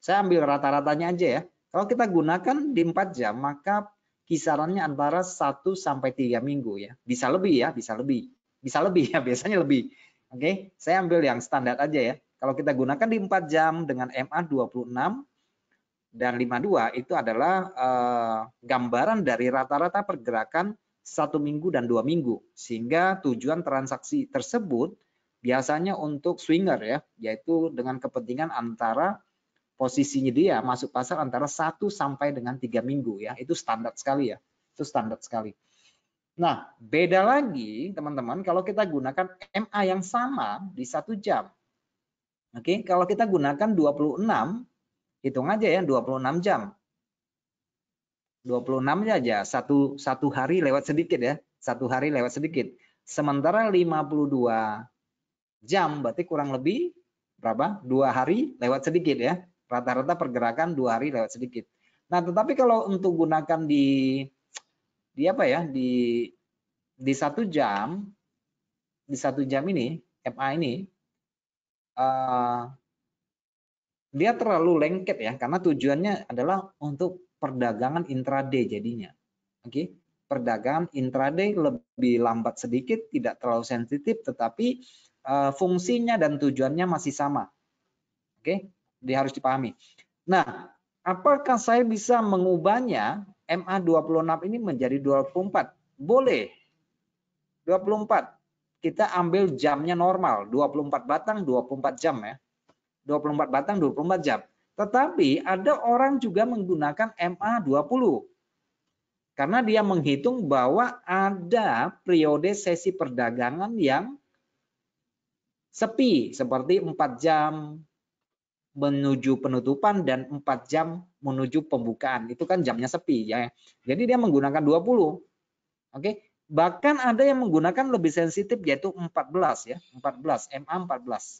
Saya ambil rata-ratanya aja ya. Kalau kita gunakan di 4 jam, maka kisarannya antara 1 sampai 3 minggu ya. Bisa lebih ya, bisa lebih. Bisa lebih ya, biasanya lebih. Oke, saya ambil yang standar aja ya. Kalau kita gunakan di 4 jam dengan MA 26 dan 52 itu adalah gambaran dari rata-rata pergerakan 1 minggu dan 2 minggu. Sehingga tujuan transaksi tersebut biasanya untuk swinger ya, yaitu dengan kepentingan antara posisinya dia masuk pasar antara 1 sampai dengan 3 minggu ya. Itu standar sekali ya. Itu standar sekali. Nah, beda lagi teman-teman kalau kita gunakan MA yang sama di 1 jam. Oke, kalau kita gunakan 26, hitung aja ya 26 jam. 26 aja, satu hari lewat sedikit ya. 1 hari lewat sedikit. Sementara 52 jam berarti kurang lebih berapa? 2 hari lewat sedikit ya. Rata-rata pergerakan 2 hari lewat sedikit. Nah, tetapi kalau untuk gunakan di apa ya? Di 1 jam, di 1 jam ini, MA ini dia terlalu lengket ya, karena tujuannya adalah untuk perdagangan intraday jadinya. Oke, perdagangan intraday lebih lambat sedikit, tidak terlalu sensitif, tetapi fungsinya dan tujuannya masih sama. Oke, dia harus dipahami. Nah, apakah saya bisa mengubahnya MA 26 ini menjadi 24? Boleh. 24. Kita ambil jamnya normal, 24 batang 24 jam ya. 24 batang 24 jam. Tetapi ada orang juga menggunakan MA 20. Karena dia menghitung bahwa ada periode sesi perdagangan yang sepi seperti 4 jam menuju penutupan dan 4 jam menuju pembukaan. Itu kan jamnya sepi ya. Jadi dia menggunakan 20. Oke. Bahkan ada yang menggunakan lebih sensitif yaitu 14 ya, 14 MA 14.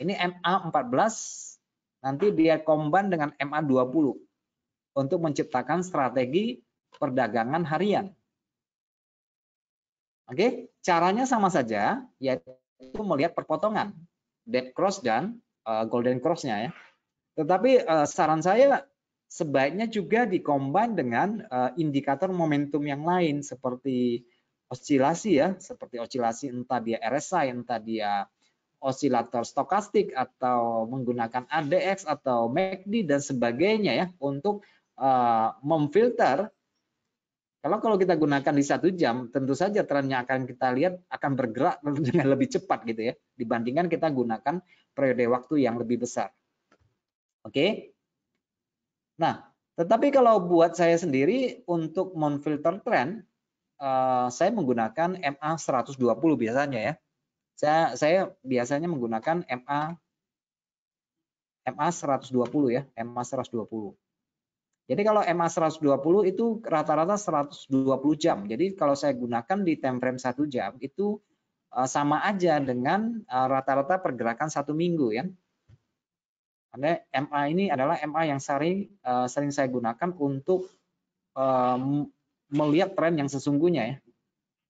Ini MA 14 nanti dia combine dengan MA 20 untuk menciptakan strategi perdagangan harian. Oke, caranya sama saja, yaitu melihat perpotongan dead cross dan golden cross-nya ya. Tetapi saran saya sebaiknya juga dikombin dengan indikator momentum yang lain seperti osilasi ya, seperti osilasi entah dia RSI, entah dia osilator stokastik atau menggunakan ADX atau MACD dan sebagainya ya untuk memfilter. Kalau kita gunakan di 1 jam, tentu saja trennya akan kita lihat akan bergerak dengan lebih cepat gitu ya, dibandingkan kita gunakan periode waktu yang lebih besar. Oke. Nah, tetapi kalau buat saya sendiri untuk memfilter tren, saya menggunakan MA 120 biasanya ya. Saya biasanya menggunakan MA 120 ya, MA 120. Jadi kalau MA 120 itu rata-rata 120 jam. Jadi kalau saya gunakan di time frame 1 jam itu sama aja dengan rata-rata pergerakan 1 minggu ya. Karena MA ini adalah MA yang sering saya gunakan untuk melihat tren yang sesungguhnya ya.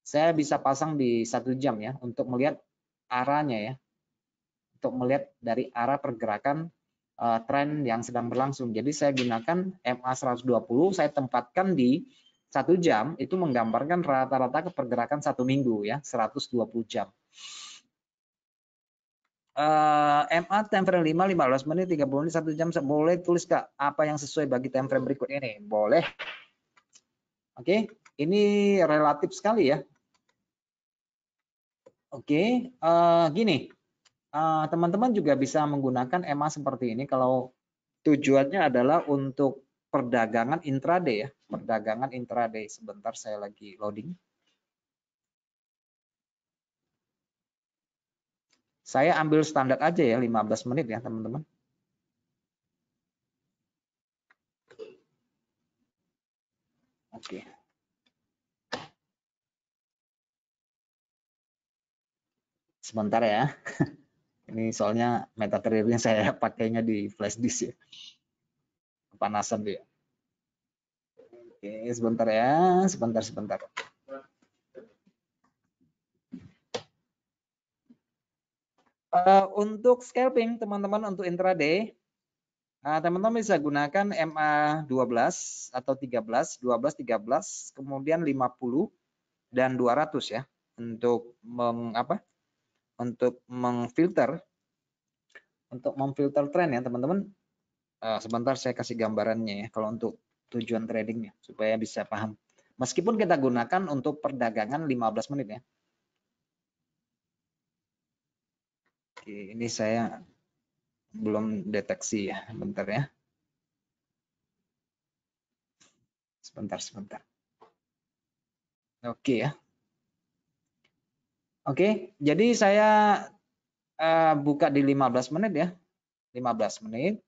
Saya bisa pasang di 1 jam ya untuk melihat arahnya ya. Untuk melihat dari arah pergerakan tren yang sedang berlangsung. Jadi saya gunakan MA 120, saya tempatkan di 1 jam, itu menggambarkan rata-rata pergerakan 1 minggu ya, 120 jam. MA time frame 5, 15 menit, 30 menit, 1 jam, boleh tulis Kak, apa yang sesuai bagi time frame berikut ini? Boleh. Oke, ini relatif sekali ya. Oke, gini, teman-teman juga bisa menggunakan MA seperti ini kalau tujuannya adalah untuk perdagangan intraday ya, perdagangan intraday. Sebentar saya lagi loading. Saya ambil standar aja ya, 15 menit ya teman-teman. Oke. Sebentar ya. Ini soalnya MetaTrader-nya saya pakainya di flash disk ya. Kepanasan dia. Oke, sebentar ya, sebentar. Untuk scalping teman-teman untuk intraday, teman-teman bisa gunakan MA 12 atau 13, 12, 13, kemudian 50 dan 200 ya untuk memfilter tren ya teman-teman. Sebentar saya kasih gambarannya ya kalau untuk tujuan tradingnya supaya bisa paham. Meskipun kita gunakan untuk perdagangan 15 menit ya. Oke, ini saya belum deteksi ya, bentar ya. Sebentar. Oke ya. Oke, jadi saya buka di 15 menit ya. 15 menit.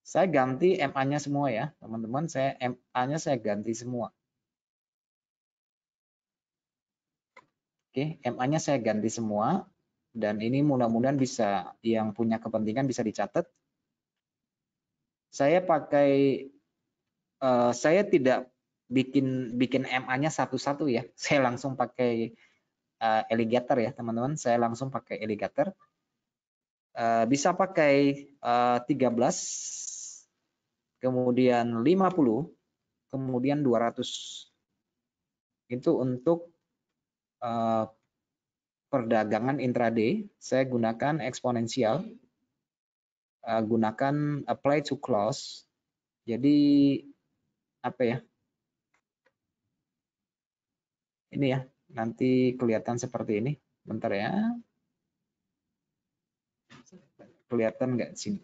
Saya ganti MA-nya semua ya, teman-teman. Saya MA-nya saya ganti semua. Oke, MA-nya saya ganti semua. Dan ini mudah-mudahan bisa, yang punya kepentingan bisa dicatat. Saya pakai, saya tidak bikin MA-nya satu-satu ya. Saya langsung pakai alligator ya teman-teman. Saya langsung pakai alligator. Bisa pakai 13, kemudian 50, kemudian 200. Itu untuk perdagangan intraday. Saya gunakan eksponensial. Gunakan apply to close. Jadi apa ya? Ini ya, nanti kelihatan seperti ini. Bentar ya. Kelihatan nggak sini?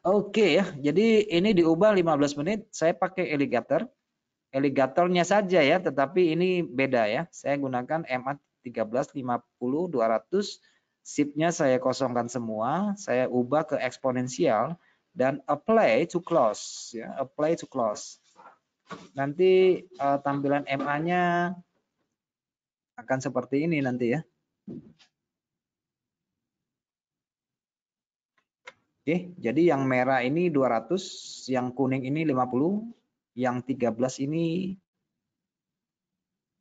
Oke ya, jadi ini diubah 15 menit. Saya pakai alligator. Alligatornya saja ya, tetapi ini beda ya. Saya gunakan MA 13, 50, 200. Shift-nya saya kosongkan semua. Saya ubah ke eksponensial dan apply to close ya, apply to close. Nanti tampilan MA-nya akan seperti ini nanti ya. Oke, jadi yang merah ini 200, yang kuning ini 50, yang 13 ini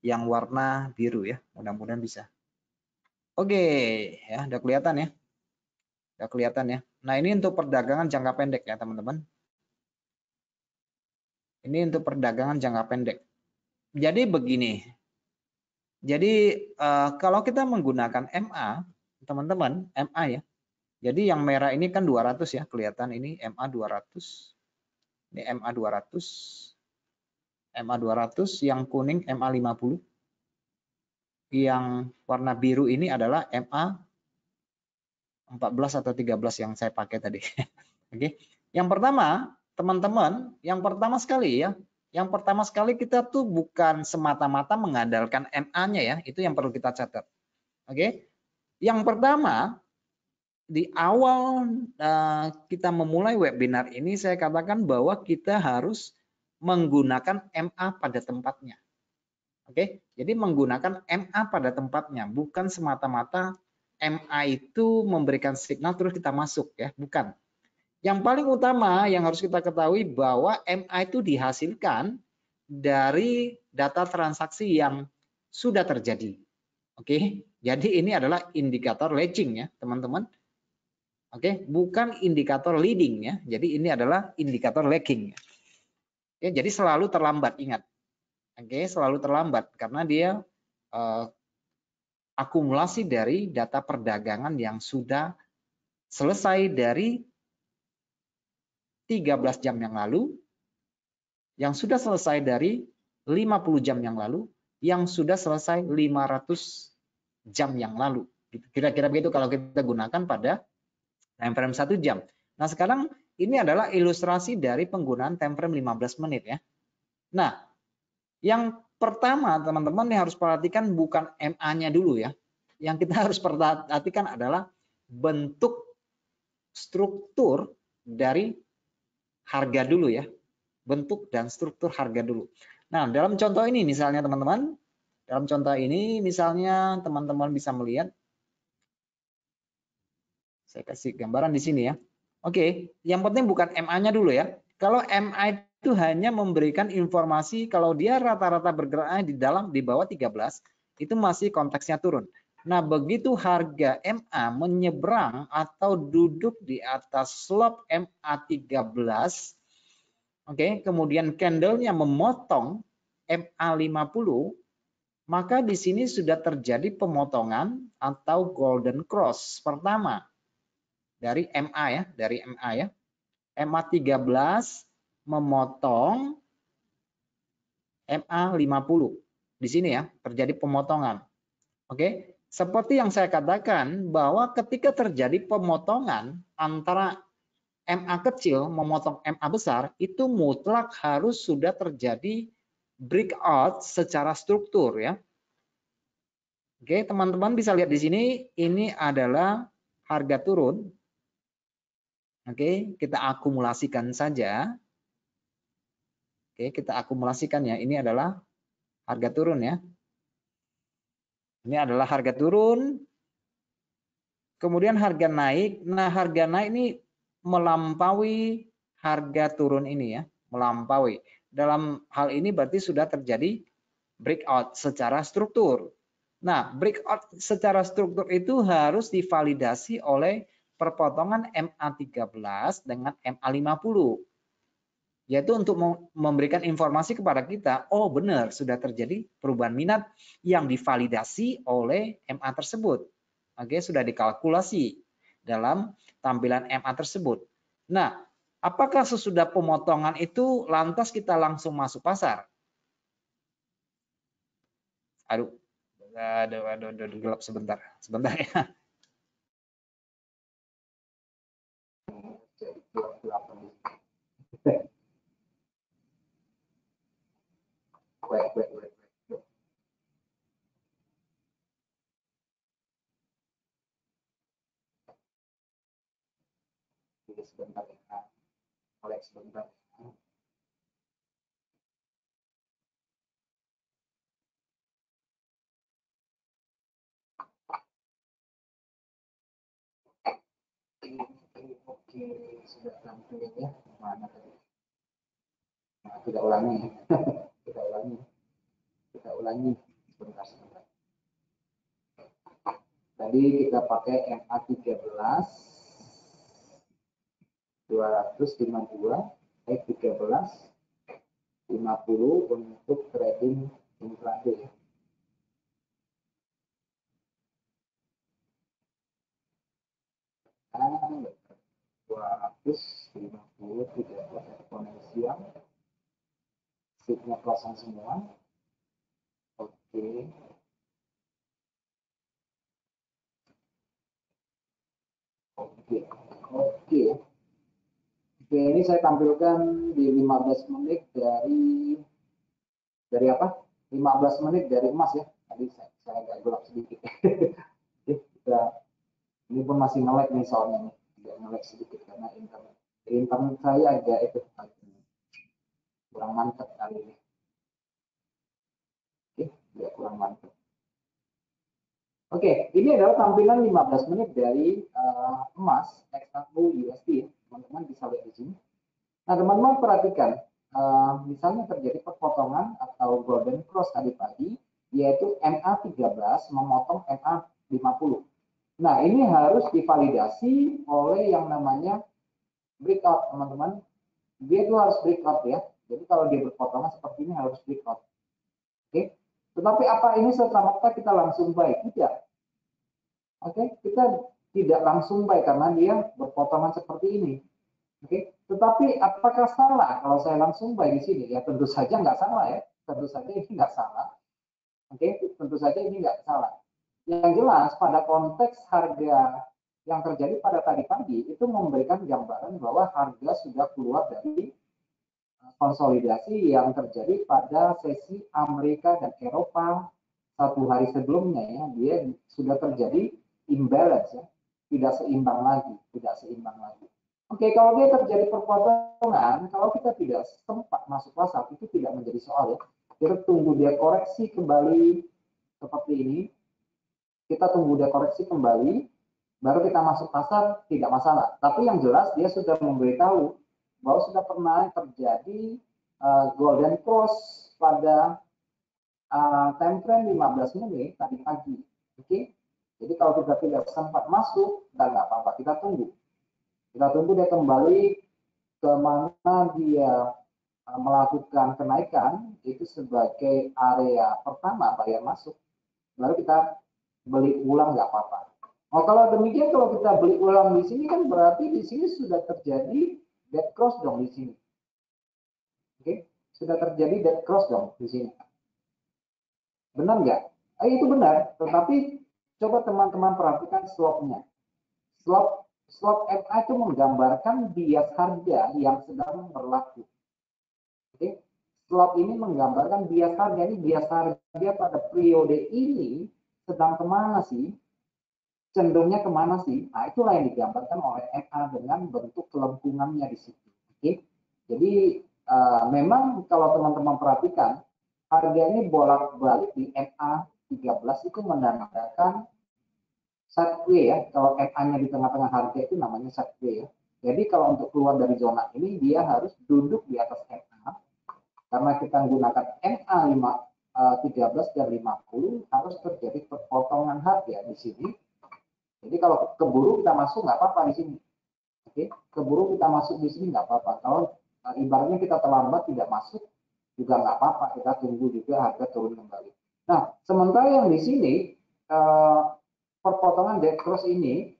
yang warna biru ya. Mudah-mudahan bisa. Oke, ya udah kelihatan ya. Udah kelihatan ya. Nah, ini untuk perdagangan jangka pendek ya, teman-teman. Ini untuk perdagangan jangka pendek. Jadi begini. Jadi kalau kita menggunakan MA, teman-teman, MA ya. Jadi yang merah ini kan 200 ya, kelihatan ini MA 200. Ini MA 200. MA 200, yang kuning MA 50. Yang warna biru ini adalah MA 14 atau 13 yang saya pakai tadi. Oke. Yang pertama, teman-teman, yang pertama sekali ya, yang pertama sekali kita tuh bukan semata-mata mengandalkan MA-nya ya, itu yang perlu kita catat. Oke. Yang pertama, di awal kita memulai webinar ini saya katakan bahwa kita harus menggunakan MA pada tempatnya. Oke, jadi menggunakan MA pada tempatnya, bukan semata-mata MA itu memberikan signal terus kita masuk ya, bukan. Yang paling utama yang harus kita ketahui bahwa MA itu dihasilkan dari data transaksi yang sudah terjadi. Oke, jadi ini adalah indikator lagging ya, teman-teman. Oke, bukan indikator leading ya. Jadi ini adalah indikator lagging. Oke, jadi selalu terlambat, ingat. Oke, selalu terlambat karena dia akumulasi dari data perdagangan yang sudah selesai dari 13 jam yang lalu, yang sudah selesai dari 50 jam yang lalu, yang sudah selesai 500 jam yang lalu. Kira-kira begitu kalau kita gunakan pada time frame 1 jam. Nah, sekarang ini adalah ilustrasi dari penggunaan time frame 15 menit ya. Nah, yang pertama teman-teman yang harus perhatikan bukan MA-nya dulu ya. Yang kita harus perhatikan adalah bentuk struktur dari harga dulu ya. Bentuk dan struktur harga dulu. Nah, dalam contoh ini misalnya teman-teman, dalam contoh ini misalnya teman-teman bisa melihat, saya kasih gambaran di sini ya. Oke, yang penting bukan MA-nya dulu ya. Kalau MA itu hanya memberikan informasi kalau dia rata-rata bergeraknya di bawah 13, itu masih konteksnya turun. Nah, begitu harga MA menyeberang atau duduk di atas slope MA 13, oke, kemudian candlenya memotong MA 50, maka di sini sudah terjadi pemotongan atau golden cross pertama dari MA ya, dari MA ya. MA 13 memotong MA 50. Di sini ya, terjadi pemotongan. Oke, seperti yang saya katakan bahwa ketika terjadi pemotongan antara MA kecil memotong MA besar, itu mutlak harus sudah terjadi breakout secara struktur ya. Oke, teman-teman bisa lihat di sini, ini adalah harga turun. Oke, kita akumulasikan saja. Oke, kita akumulasikan ya. Ini adalah harga turun ya. Ini adalah harga turun. Kemudian harga naik. Nah, harga naik ini melampaui harga turun ini ya, melampaui. Dalam hal ini berarti sudah terjadi breakout secara struktur. Nah, breakout secara struktur itu harus divalidasi oleh perpotongan MA13 dengan MA50. Yaitu untuk memberikan informasi kepada kita, oh benar sudah terjadi perubahan minat yang divalidasi oleh MA tersebut. Oke, sudah dikalkulasi dalam tampilan MA tersebut. Nah, apakah sesudah pemotongan itu lantas kita langsung masuk pasar? Aduh, gelap sebentar ya. Sebentar ya, oleh sebentar. Oke, sudah tampil ya. Mana tadi? Nah, kita ulangi. kita ulangi. Kita ulangi. Sebentar. Tadi kita pakai MA13 252 13 50 untuk trading intraday. Dan 250 13 eksponensial. Seatnya kosong semua. Oke. Oke, ini saya tampilkan di 15 menit dari apa? 15 menit dari emas ya. Tadi saya agak gelap sedikit. Ini pun masih nge-lag nih soalnya nih. Agak nge-lag sedikit karena internet saya agak itu kurang mantap kali ini. Oke, agak kurang mantap. Oke, ini adalah tampilan 15 menit dari emas XAU USD. Teman-teman bisa lihat di sini. Nah, teman-teman perhatikan, misalnya terjadi perpotongan atau golden cross tadi pagi, yaitu MA13 memotong MA50. Nah, ini harus divalidasi oleh yang namanya breakout, teman-teman. Dia itu harus breakout ya. Jadi kalau dia berpotongan seperti ini harus breakout. Oke. Tetapi apa ini serta-merta kita langsung buy? Tidak. Oke, kita tidak langsung buy karena dia berpotongan seperti ini. Oke, tetapi apakah salah kalau saya langsung buy di sini? Ya tentu saja nggak salah ya. Tentu saja ini nggak salah. Oke, tentu saja ini nggak salah. Yang jelas pada konteks harga yang terjadi pada tadi pagi itu memberikan gambaran bahwa harga sudah keluar dari konsolidasi yang terjadi pada sesi Amerika dan Eropa satu hari sebelumnya ya, dia sudah terjadi imbalance ya, tidak seimbang lagi. Oke, kalau dia terjadi perpotongan, kalau kita tidak sempat masuk pasar itu tidak menjadi soal ya. Kita tunggu dia koreksi kembali seperti ini. Kita tunggu dia koreksi kembali, baru kita masuk pasar tidak masalah. Tapi yang jelas dia sudah memberitahu bahwa sudah pernah terjadi golden cross pada time frame 15 menit tadi pagi. Oke, jadi kalau kita tidak sempat masuk, dan nggak apa-apa, kita tunggu. Kita tunggu dia kembali ke mana dia melakukan kenaikan, itu sebagai area pertama bayar masuk. Baru kita beli ulang nggak apa-apa. Oh, kalau demikian, kalau kita beli ulang di sini kan berarti di sini sudah terjadi dead cross dong di sini. Oke, sudah terjadi dead cross dong di sini. Benar nggak? Itu benar, tetapi coba teman-teman perhatikan slopnya. Slop MA itu menggambarkan bias harga yang sedang berlaku. Oke, slop ini menggambarkan bias harga. Ini bias harga pada periode ini sedang kemana sih? Cenderungnya kemana sih? Nah, itulah yang digambarkan oleh MA dengan bentuk kelengkungannya di situ. Oke, jadi memang kalau teman-teman perhatikan, harga ini bolak-balik di MA13 itu menandakan sideways ya. Kalau MA-nya di tengah-tengah harga itu namanya sideways ya. Jadi kalau untuk keluar dari zona ini dia harus duduk di atas MA. Karena kita menggunakan MA 13 dan 50 harus terjadi perpotongan harga di sini. Jadi kalau keburu kita masuk nggak apa-apa di sini. Oke, keburu kita masuk di sini nggak apa-apa. Kalau ibaratnya kita terlambat tidak masuk juga nggak apa-apa. Kita tunggu juga harga turun kembali. Nah, sementara yang di sini perpotongan dead cross ini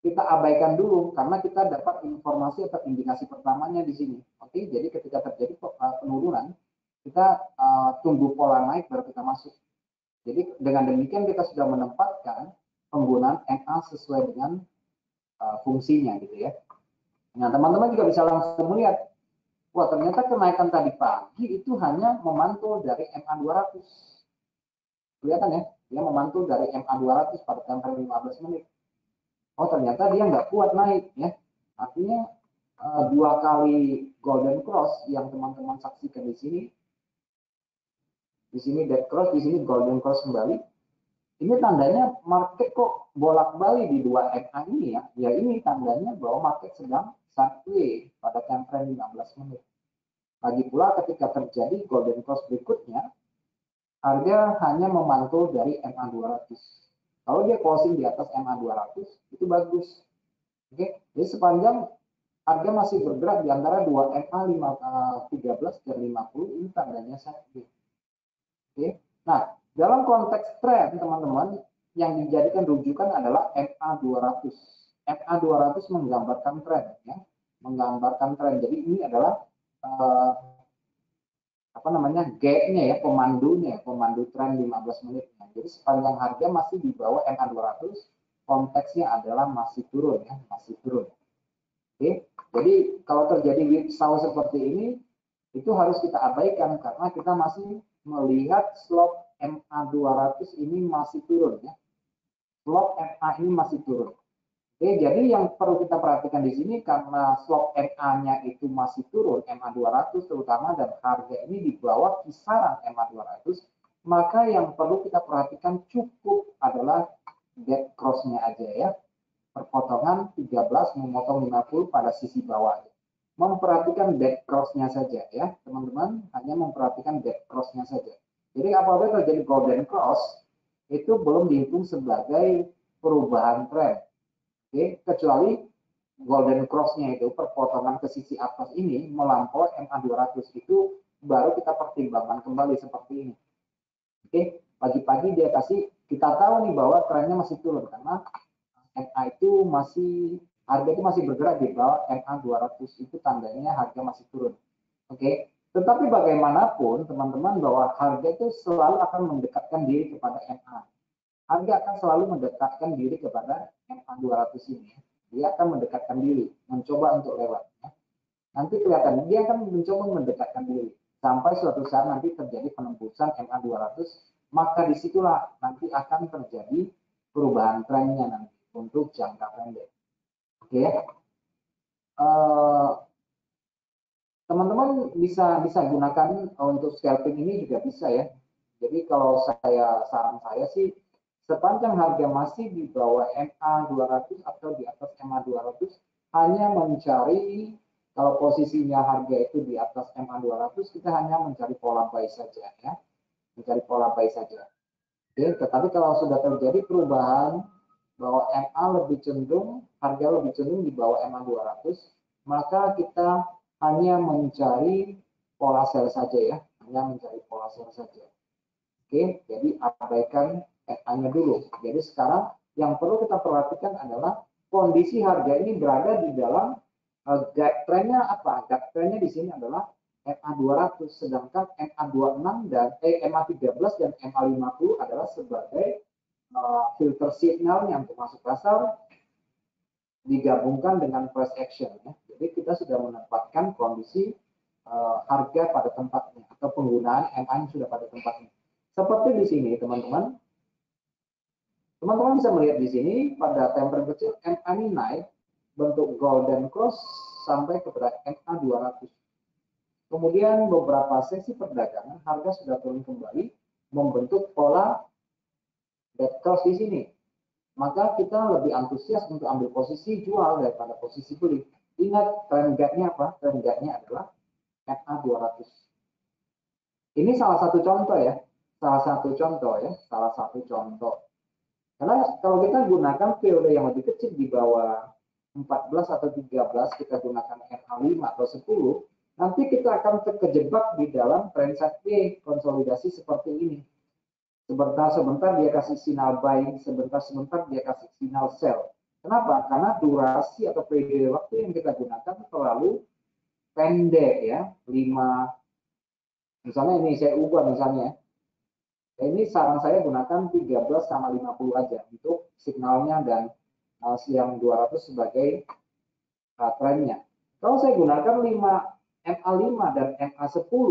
kita abaikan dulu karena kita dapat informasi atau indikasi pertamanya di sini. Oke, jadi ketika terjadi penurunan, kita tunggu pola naik baru kita masuk. Jadi dengan demikian kita sudah menempatkan penggunaan MA sesuai dengan fungsinya gitu ya. Nah, teman-teman juga bisa langsung melihat, wah ternyata kenaikan tadi pagi itu hanya memantul dari MA 200. Kelihatan ya, dia memantul dari MA 200 pada tempo 15 menit. Oh ternyata dia nggak kuat naik ya. Artinya dua kali golden cross yang teman-teman saksikan di sini dead cross, di sini golden cross kembali. Ini tandanya market kok bolak-balik di 2 MA ini ya. Ya ini tandanya bahwa market sedang sideways pada time frame 15 menit. Lagi pula ketika terjadi golden cross berikutnya, harga hanya memantul dari MA 200. Kalau dia closing di atas MA 200, itu bagus. Oke, jadi sepanjang harga masih bergerak di antara 2 MA 13 dan 50, ini tandanya sideways. Oke. Nah, dalam konteks trend, teman-teman, yang dijadikan rujukan adalah MA 200. MA 200 menggambarkan tren, ya, menggambarkan tren. Jadi ini adalah gap-nya ya, pemandunya, pemandu tren 15 menitnya. Jadi sepanjang harga masih di bawah MA 200, konteksnya adalah masih turun ya, masih turun. Oke. Jadi kalau terjadi whipsaw seperti ini, itu harus kita abaikan karena kita masih melihat slop MA 200 ini masih turun ya. Slop MA ini masih turun. Oke, jadi yang perlu kita perhatikan di sini karena slop MA-nya itu masih turun, MA 200 terutama, dan harga ini di bawah kisaran MA 200, maka yang perlu kita perhatikan cukup adalah gap cross-nya aja ya. Perpotongan 13 memotong 50 pada sisi bawah. Memperhatikan gap cross-nya saja ya, teman-teman, hanya memperhatikan gap cross-nya saja. Jadi apabila terjadi golden cross, itu belum dihitung sebagai perubahan tren. Oke, kecuali golden cross-nya itu perpotongan ke sisi atas ini melampaui MA 200, itu baru kita pertimbangkan kembali seperti ini. Oke, pagi-pagi dia kasih, kita tahu nih bahwa trennya masih turun karena MA itu masih, harga itu masih bergerak di bawah MA 200, itu tandanya harga masih turun. Oke, tetapi bagaimanapun teman-teman bahwa harga itu selalu akan mendekatkan diri kepada MA. Harga akan selalu mendekatkan diri kepada MA 200 ini. Dia akan mendekatkan diri, mencoba untuk lewat. Ya. Nanti kelihatan, dia akan mencoba mendekatkan diri. Sampai suatu saat nanti terjadi penembusan MA 200, maka disitulah nanti akan terjadi perubahan trennya nanti untuk jangka pendek. Oke. Teman-teman bisa gunakan untuk scalping ini juga bisa ya. Jadi kalau saran saya sih, sepanjang harga masih di bawah MA 200 atau di atas MA 200, hanya mencari, kalau posisinya harga itu di atas MA 200, kita hanya mencari pola buy saja ya. Mencari pola buy saja. Oke, tetapi kalau sudah terjadi perubahan bahwa MA lebih cenderung, harga lebih cenderung di bawah MA 200, maka kita hanya mencari pola sell saja ya. Hanya mencari pola sell saja. Oke, jadi abaikan MA-nya dulu. Jadi sekarang yang perlu kita perhatikan adalah kondisi harga ini berada di dalam gap trendnya apa? Gap trendnya di sini adalah MA 200, sedangkan MA 26 dan MA 13 dan MA 50 adalah sebagai filter signalnya untuk masuk pasar digabungkan dengan price action. Ya. Jadi kita sudah menempatkan kondisi harga pada tempatnya atau penggunaan MA yang sudah pada tempatnya. Seperti di sini, teman-teman. Teman-teman bisa melihat di sini pada time frame kecil MA ini naik bentuk golden cross sampai kepada MA 200. Kemudian beberapa sesi perdagangan harga sudah turun kembali membentuk pola dead cross di sini. Maka kita lebih antusias untuk ambil posisi jual daripada posisi beli. Ingat trend gap-nya apa? Trend gap-nya adalah MA 200. Ini salah satu contoh ya. Salah satu contoh. Karena kalau kita gunakan periode yang lebih kecil di bawah 14 atau 13, kita gunakan MA5 atau 10, nanti kita akan terjebak di dalam trend sideways konsolidasi seperti ini. Sebentar-sebentar dia kasih sinyal buy, sebentar-sebentar dia kasih sinyal sell. Kenapa? Karena durasi atau periode waktu yang kita gunakan terlalu pendek ya, 5, misalnya ini saya ubah misalnya. Ini saran saya gunakan 13 sama 50 aja untuk signalnya dan yang 200 sebagai trennya. Kalau saya gunakan MA5 dan MA10,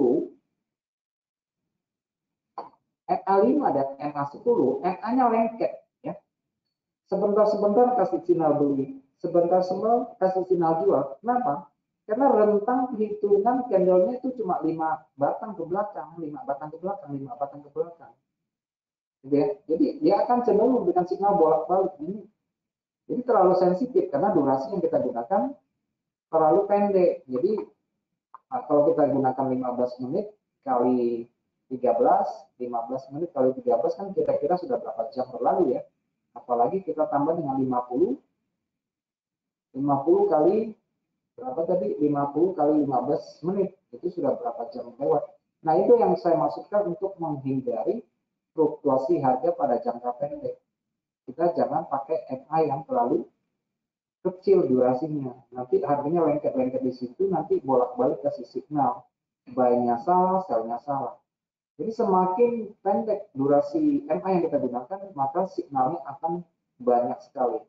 MA5 dan MA10, MA-nya lengket ya. Sebentar-sebentar kasih sinyal beli, sebentar-sebentar kasih sinyal jual. Kenapa? Karena rentang hitungan candlenya itu cuma 5 batang ke belakang, 5 batang ke belakang, 5 batang ke belakang. gitu ya. Jadi dia akan cenderung memberikan signal bolak-balik ini. Jadi terlalu sensitif karena durasi yang kita gunakan terlalu pendek. Jadi kalau kita gunakan 15 menit kali 13, 15 menit kali 13 kan kira-kira sudah berapa jam berlalu ya. Apalagi kita tambah dengan 50 kali berapa tadi? 50 kali 15 menit. Itu sudah berapa jam lewat. Nah, itu yang saya maksudkan untuk menghindari fluktuasi harga pada jangka pendek. Kita jangan pakai MA yang terlalu kecil durasinya. Nanti harganya lengket-lengket di situ, nanti bolak-balik kasih signal. Buy-nya salah, sell-nya salah. Jadi semakin pendek durasi MA yang kita gunakan, maka signalnya akan banyak sekali.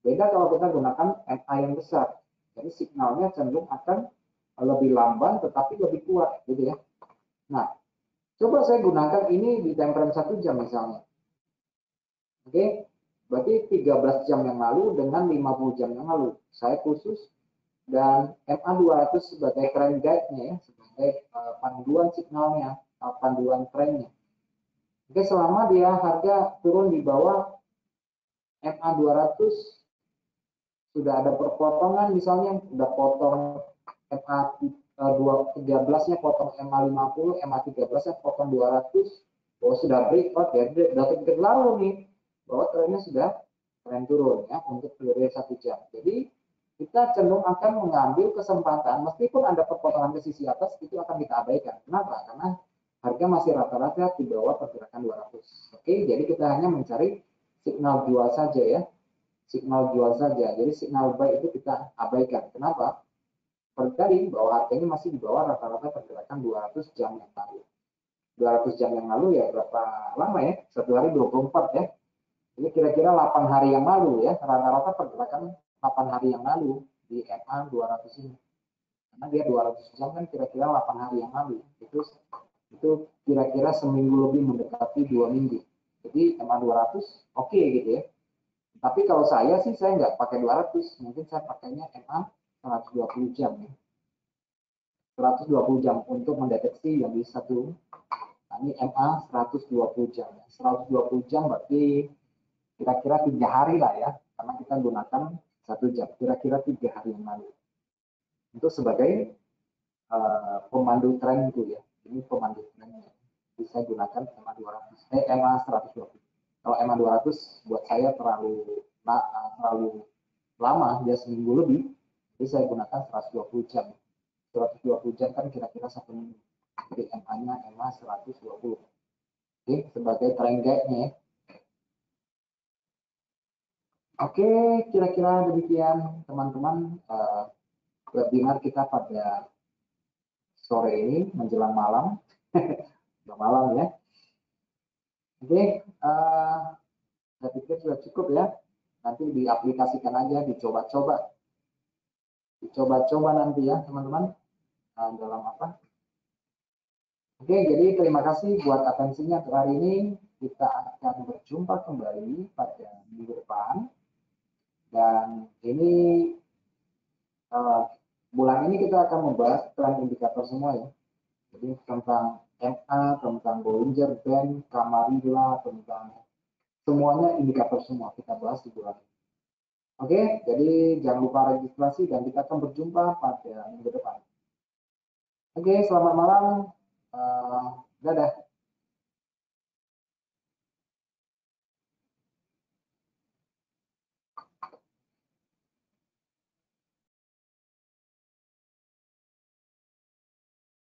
Beda kalau kita gunakan MA yang besar. Jadi signalnya cenderung akan lebih lamban tetapi lebih kuat gitu ya. Nah, coba saya gunakan ini di time frame 1 jam misalnya. Oke, berarti 13 jam yang lalu dengan 50 jam yang lalu. Saya khusus dan MA 200 sebagai trend guide-nya ya, sebagai panduan signalnya, panduan trennya. Oke, selama dia harga turun di bawah MA 200 sudah ada perpotongan misalnya udah potong MA 13-nya potong MA 50, MA 13-nya potong 200, oh sudah breakout ya, udah detik lalu nih bahwa trennya sudah tren turun ya untuk periode 1 jam. Jadi kita cenderung akan mengambil kesempatan meskipun ada perpotongan ke sisi atas itu akan kita abaikan. Kenapa? Karena harga masih rata-rata di bawah pergerakan 200. Oke, jadi kita hanya mencari signal jual saja ya. Signal jual saja. Jadi signal buy itu kita abaikan. Kenapa? Terjadi bahwa harganya masih di bawah rata-rata pergerakan 200 jam yang lalu. 200 jam yang lalu ya berapa lama ya? 1 hari 24 ya. Jadi kira-kira 8 hari yang lalu ya, rata-rata pergerakan 8 hari yang lalu di MA 200 ini. Karena dia 200 jam kan kira-kira 8 hari yang lalu. Itu kira-kira seminggu lebih mendekati 2 minggu. Jadi MA 200 oke gitu ya. Tapi kalau saya sih saya nggak pakai 200, mungkin saya pakainya MA 120 jam ya. 120 jam untuk mendeteksi yang di satu. Nah, ini MA 120 jam. 120 jam berarti kira-kira 3 hari lah ya, karena kita gunakan 1 jam, kira-kira 3 hari yang lalu. Itu sebagai pemandu tren itu ya. Ini pemandu trennya. Bisa gunakan MA 200, MA 120. Kalau MA 200 buat saya terlalu lama, dia seminggu lebih, jadi saya gunakan 120 jam. 120 jam kan kira-kira 1 minggu. Jadi MA-nya MA 120. Oke, sebagai trend guide-nya ya. Oke, kira-kira demikian teman-teman webinar kita pada sore ini menjelang malam. Sudah malam ya. Oke, saya pikir sudah cukup ya. Nanti diaplikasikan aja, dicoba-coba. Dicoba-coba nanti ya teman-teman. Dalam apa? Oke, jadi terima kasih buat atensinya untuk hari ini. Kita akan berjumpa kembali pada minggu depan. Dan ini bulan ini kita akan membahas tren indikator semua ya. Jadi tentang MA, tentang Bollinger Band, Camarilla, tentang semuanya indikator semua kita bahas di bulan ini. Oke, jadi jangan lupa registrasi dan kita akan berjumpa pada minggu depan. Oke, selamat malam. Dadah.